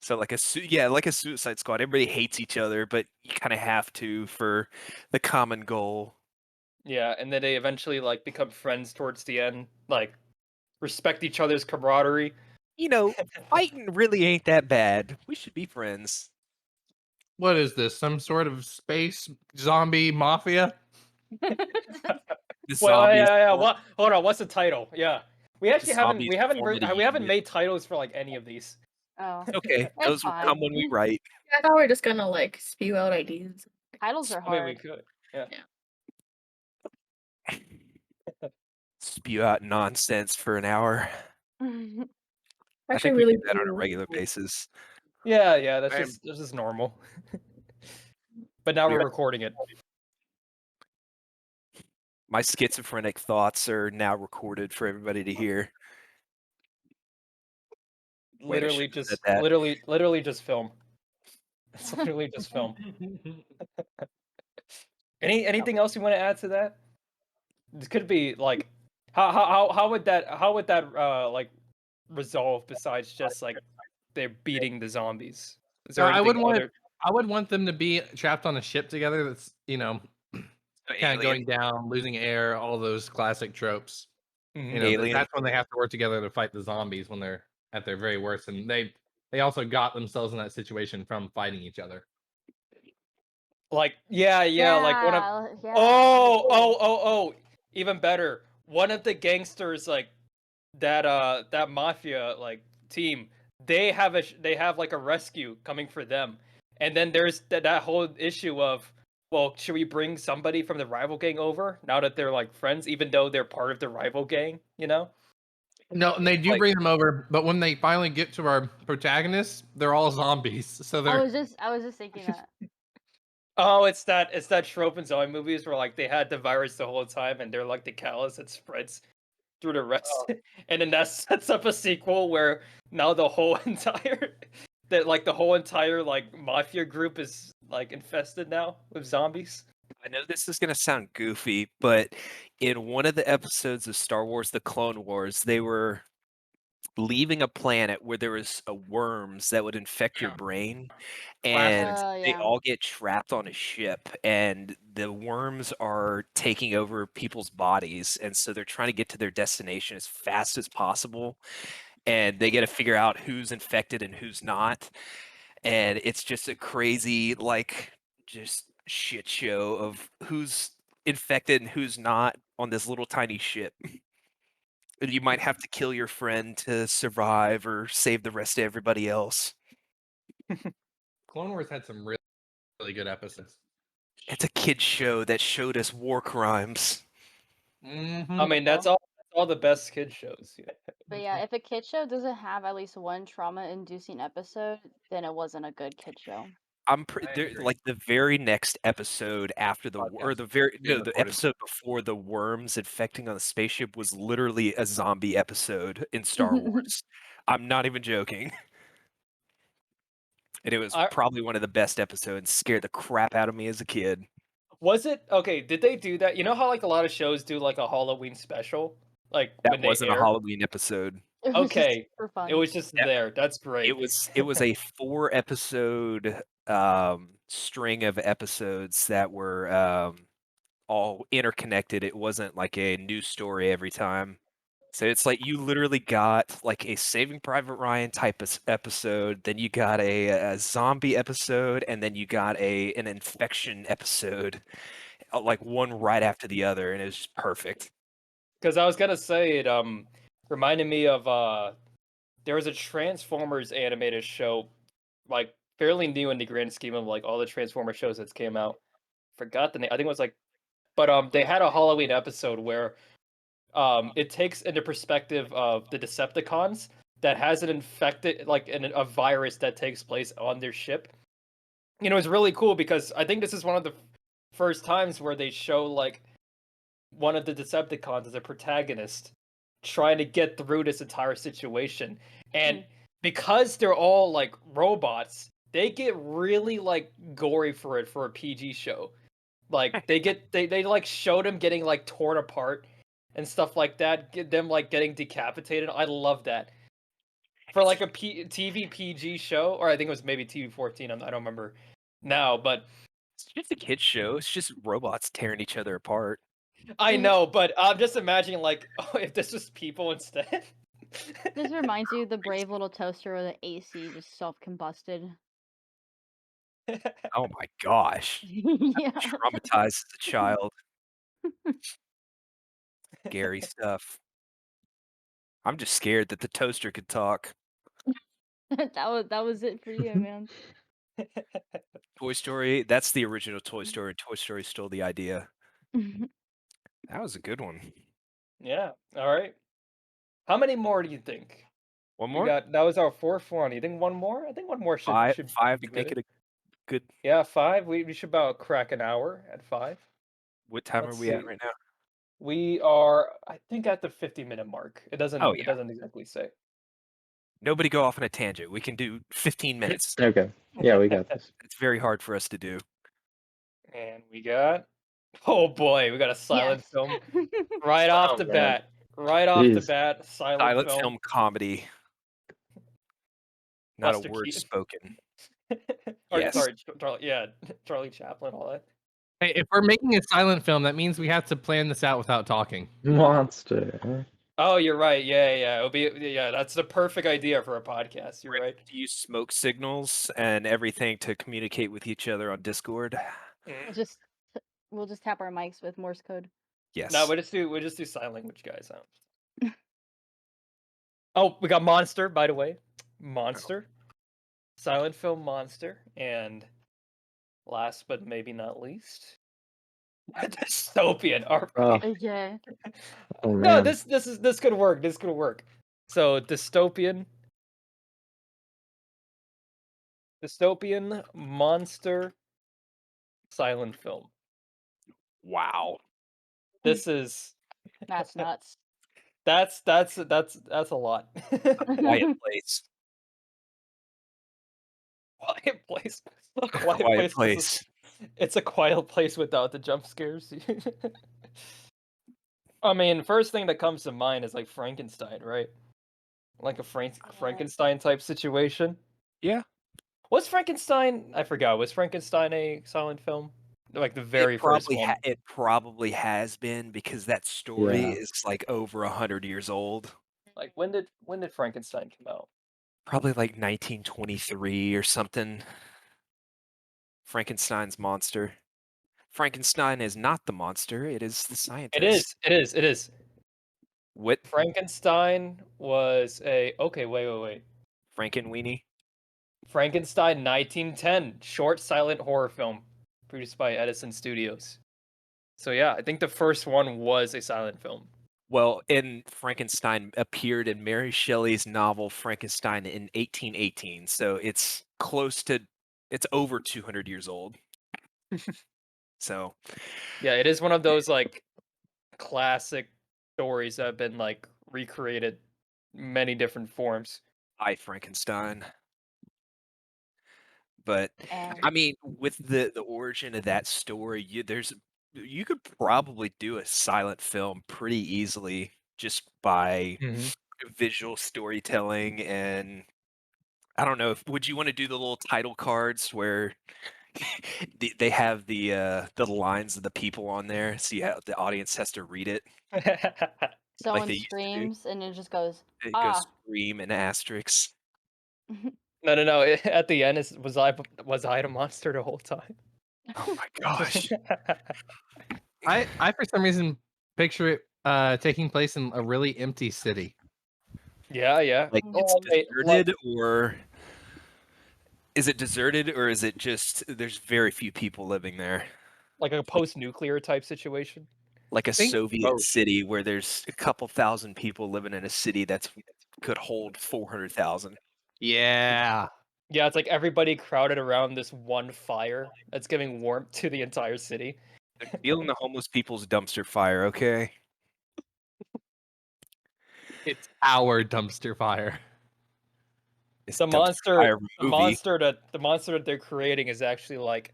So like like a Suicide Squad, everybody hates each other, but you kind of have to for the common goal.
Yeah, and then they eventually like become friends towards the end, like respect each other's camaraderie.
You know, fighting really ain't that bad. We should be friends.
What is this? Some sort of space zombie mafia?
The
Well,
zombies,
yeah. What? Hold on. What's the title? Yeah, we actually haven't
zombies form of the
we haven't
year.
made titles for like any of these.
Oh,
Okay,
it's
those will come
fine.
when we write.
I thought we were just gonna like spew out ideas.
Titles are
I mean, we
hard.
could. Yeah.
Spew out nonsense for an hour. I
Actually,
think we
really
do that on a
do.
regular basis.
Yeah. That's
Same.
just normal. But now
We-
we're recording it.
My schizophrenic thoughts are now recorded for everybody to hear. Wait, I
Literally
shouldn't have said
just
that.
literally just film. It's literally just film. Anything else you want to add to that? This could be like how would that like resolve besides just like they're beating the zombies? Is there
I
anything
would want
other?
I would want them to be trapped on a ship together that's, kind of going
Alien.
down, losing air, all those classic tropes.
Mhm.
Alien.
That's when they have to work together to fight the zombies when they're at their very worst, and they also got themselves in that situation from fighting each other.
Like like one of
Yeah.
oh, even better. One of the gangsters like that mafia like team, they have like a rescue coming for them. And then there's that whole issue of, well, should we bring somebody from the rival gang over now that they're like friends even though they're part of the rival gang, you know?
No, and they do
Like-
bring them over, but when they finally get to our protagonists, they're all zombies. So
I
they're
was just thinking that.
Oh, it's that trope in zombie movies where like they had the virus the whole time and they're like the callus that spreads through the rest. And then that sets up a sequel where now the whole entire the whole entire like mafia group is like infested now with zombies.
I know this is going to sound goofy, but in one of the episodes of Star Wars: The Clone Wars, they were leaving a planet where there was worms that would infect your brain, and they
Yeah.
all get trapped on a ship, and the worms are taking over people's bodies, and so they're trying to get to their destination as fast as possible, and they got to figure out who's infected and who's not, and it's just a crazy like just shit show of who's infected and who's not on this little tiny ship. You might have to kill your friend to survive or save the rest of everybody else.
Clone Wars had some really, really good episodes.
It's a kid's show that showed us war crimes.
I mean, that's all the best kid shows. Yeah.
But yeah, if a kid show doesn't have at least one trauma-inducing episode, then it wasn't a good kid show.
I'm
I agree.
like the very next episode after the or
Podcast
the very
being
no the
recorded.
episode before the worms infecting on the spaceship was literally a zombie episode in Star Wars. I'm not even joking. And it was
I-
probably one of the best episodes. Scared the crap out of me as a kid.
Was it okay? Did they do that? You know how like a lot of shows do like a Halloween special, like
That
when they
wasn't a
air?
Halloween episode.
It was just
Okay,
for fun.
it was just
Yeah.
there. That's great.
It was a 4 episode string of episodes that were all interconnected. It wasn't like a new story every time. So it's like you literally got like a Saving Private Ryan type of episode, then you got a zombie episode, and then you got an infection episode, like one right after the other, and it was just perfect.
Because I was gonna say it reminded me of there was a Transformers animated show, like fairly new in the grand scheme of like all the Transformer shows that came out. Forgot the name. I think it was like, but they had a Halloween episode where it takes into perspective of the Decepticons that has an infected like a virus that takes place on their ship. You know, it's really cool because I think this is one of the first times where they show like one of the Decepticons as a protagonist trying to get through this entire situation. And because they're all like robots, they get really like gory for it for a PG show. Like they like showed them getting like torn apart and stuff like that, get them like getting decapitated. I love that. For like a TV PG show, or I think it was maybe TV 14, I don't remember now, but
It's just a kids show. It's just robots tearing each other apart.
I know, but I'm just imagining like, oh, if this was people instead.
This reminds you of the brave little toaster where the AC just self-combusted.
Oh my gosh.
Yeah.
Traumatized as a child. Scary stuff. I'm just scared that the toaster could talk.
that was it for you, man.
Toy Story, that's the original Toy Story. Toy Story stole the idea. That was a good one.
Yeah. All right. How many more do you think?
One
We
more?
got that was our fourth one. You think one more? I think one more should
Five
be
to make
good.
it a good.
Yeah, 5. We should about crack an hour at 5.
What time
Let's
are we at
see.
right now?
We are, I think, at the 50-minute mark. It doesn't.
Oh,
It
yeah.
doesn't exactly say.
Nobody go off on a tangent. We can do 15 minutes.
Okay. Yeah, we got this.
It's very hard for us to do.
And we got. Oh boy, we got a silent
Yes.
film right off
Oh,
the
man.
bat. Right off the
Jeez.
bat, silent
Silent
film.
film comedy. Not
Buster
a word
Keaton.
spoken.
Or
Yes.
sorry, Charlie Chaplin, all that.
Hey, if we're making a silent film, that means we have to plan this out without talking.
Monster.
Oh, you're right. Yeah. It'll be that's the perfect idea for a podcast. You're
We're
right.
gonna have to use smoke signals and everything to communicate with each other on Discord.
We'll just tap our mics with Morse code.
Yes.
No, we just do sign language, guys. Oh, we got Monster, by the way. Monster. Silent film Monster. And last but maybe not least, Dystopian.
Oh,
Yeah.
oh
No,
man.
this could work. This could work. So Dystopian Monster silent film.
Wow.
This is
That's nuts.
that's a lot.
Quiet Place.
Quiet Place.
Quiet Place.
It's a quiet place without the jump scares. I mean, first thing that comes to mind is like Frankenstein, right? Like a Frankenstein type situation.
Yeah.
Was Frankenstein? I forgot. Was Frankenstein a silent film? Like the very first one.
It probably has been because that story
Yeah.
is like over 100 years old.
Like when did Frankenstein come out?
Probably like 1923 or something. Frankenstein's monster. Frankenstein is not the monster, it is the scientist.
It is.
What?
Frankenstein was a okay. Wait.
Frankenweenie?
Frankenstein 1910 short silent horror film produced by Edison Studios. So yeah, I think the first one was a silent film.
Well, Frankenstein appeared in Mary Shelley's novel Frankenstein in 1818, so it's over 200 years old. So,
yeah, it is one of those like classic stories that have been like recreated many different forms.
Frankenstein. But I mean, with the origin of that story, you could probably do a silent film pretty easily just by visual storytelling, and I don't know, would you want to do the little title cards where they have the lines of the people on there, so the audience has to read it?
Someone
they used to do.
screams and it just goes,
It
ah.
goes scream and asterisks.
No. At the end, was I the monster the whole time?
Oh my gosh.
I for some reason picture it taking place in a really empty city.
Yeah.
Like it's
Oh, wait,
deserted, or is it deserted, or is it just there's very few people living there?
like a post-nuclear type situation.
Like a
think
Soviet
both.
city where there's a couple thousand people living in a city that's could hold 400,000.
Yeah.
Yeah, it's like everybody crowded around this one fire that's giving warmth to the entire city.
They're stealing the homeless people's dumpster fire, okay?
It's our dumpster fire.
It's
The
dumpster fire movie.
the monster that they're creating is actually like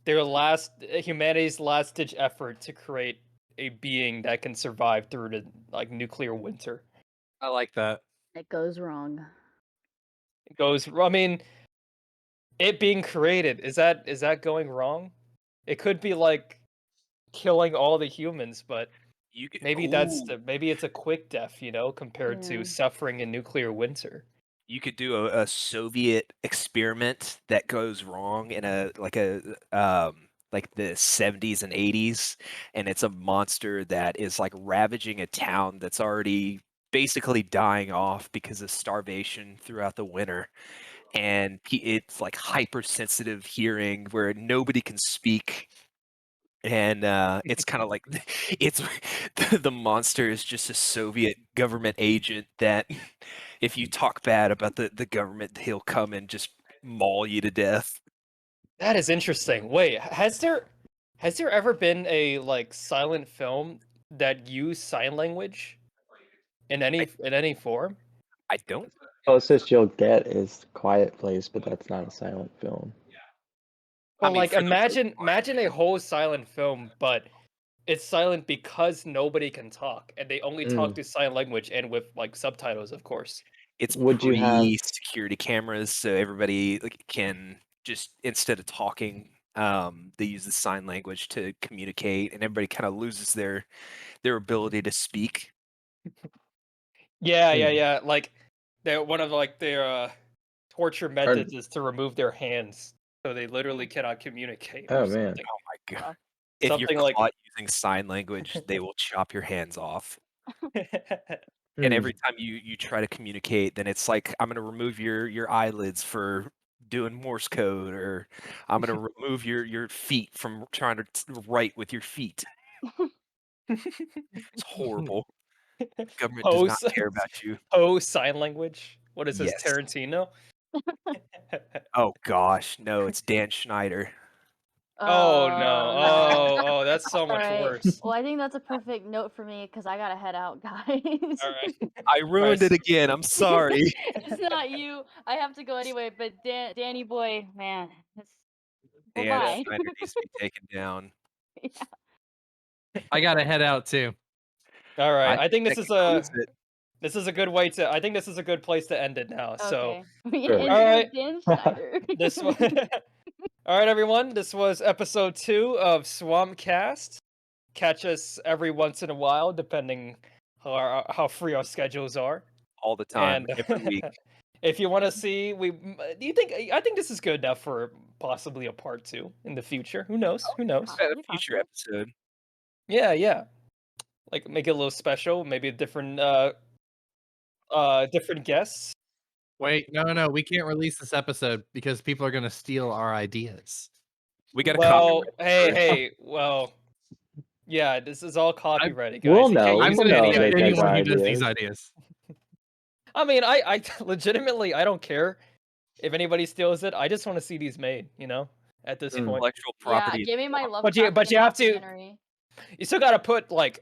humanity's last ditch effort to create a being that can survive through the like nuclear winter.
I like that.
It goes wrong.
It goes. I mean, it being created is that going wrong? It could be like killing all the humans, but
You could,
maybe maybe it's a quick death, compared
Yeah.
to suffering in nuclear winter.
you could do a Soviet experiment that goes wrong in like the 70s and 80s, and it's a monster that is like ravaging a town that's already basically dying off because of starvation throughout the winter. And it's like hypersensitive hearing where nobody can speak. And it's kind of like it's the monster is just a Soviet government agent that if you talk bad about the government, he'll come and just maul you to death.
That is interesting. Wait, has there ever been a like silent film that used sign language in any form?
I don't.
Closest you'll get is Quiet Place, but that's not a silent film.
Well,
I mean,
like
for the most
imagine a whole silent film, but it's silent because nobody can talk, and they only talk through sign language and with like subtitles, of course.
It's
Would you have-
pre-security cameras, so everybody can just instead of talking, they use the sign language to communicate, and everybody kind of loses their ability to speak.
Yeah. Like one of like their torture methods is to remove their hands, so they literally cannot communicate.
Oh,
or
man.
something.
Oh my god! If you're
Something like
caught using sign language, they will chop your hands off. And
Hmm.
every time you try to communicate, then it's like I'm gonna remove your eyelids for doing Morse code, or I'm gonna remove your feet from trying to write with your feet. It's horrible. Government does not care about you.
sign language. What is this,
Yes.
Tarantino?
Oh gosh, no, it's Dan Schneider.
Oh no! Oh, that's so much
Alright.
worse.
Well, I think that's a perfect note for me because I gotta head out, guys.
All right.
I ruined it again. I'm sorry.
It's not you. I have to go anyway. But Danny boy, man, it's
Dan
bye.
Schneider needs to be taken down.
I gotta head out too.
All right. I think
that concludes it.
this is a good way to. I think this is a good place to end it now. So
Okay. We
Sure.
ended
Alright.
with Dan Schneider.
this one. All right, everyone. This was episode 2 of SWAMPCast. Catch us every once in a while, depending how free our schedules are.
All the time,
And
every week.
if you want to see, I think this is good enough for possibly a part 2 in the future. Who knows? Who knows?
At a future episode.
Yeah. Like make it a little special, maybe a different different guests.
Wait, no, we can't release this episode because people are gonna steal our ideas.
We got a
Well,
copyright.
hey, well, yeah, this is all copyrighted, guys.
We'll
You can't
know.
I'm
use
We'll
gonna
know
any
steal
they
ideas.
take our
anyone who does these
ideas.
ideas.
I mean, I legitimately, I don't care if anybody steals it. I just want to see these made, at this point.
Intellectual
Yeah,
property.
give me my
But you
Lovecraftian
have to-
documentary.
You still gotta put like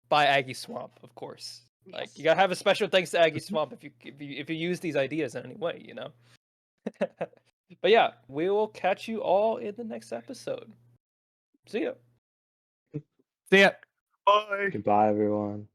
by Aggie Swamp, of course. Like
Yes.
you gotta have a special thanks to Aggie Swamp if you use these ideas in any way, But yeah, we will catch you all in the next episode. See ya.
See ya.
Bye.
Goodbye, everyone.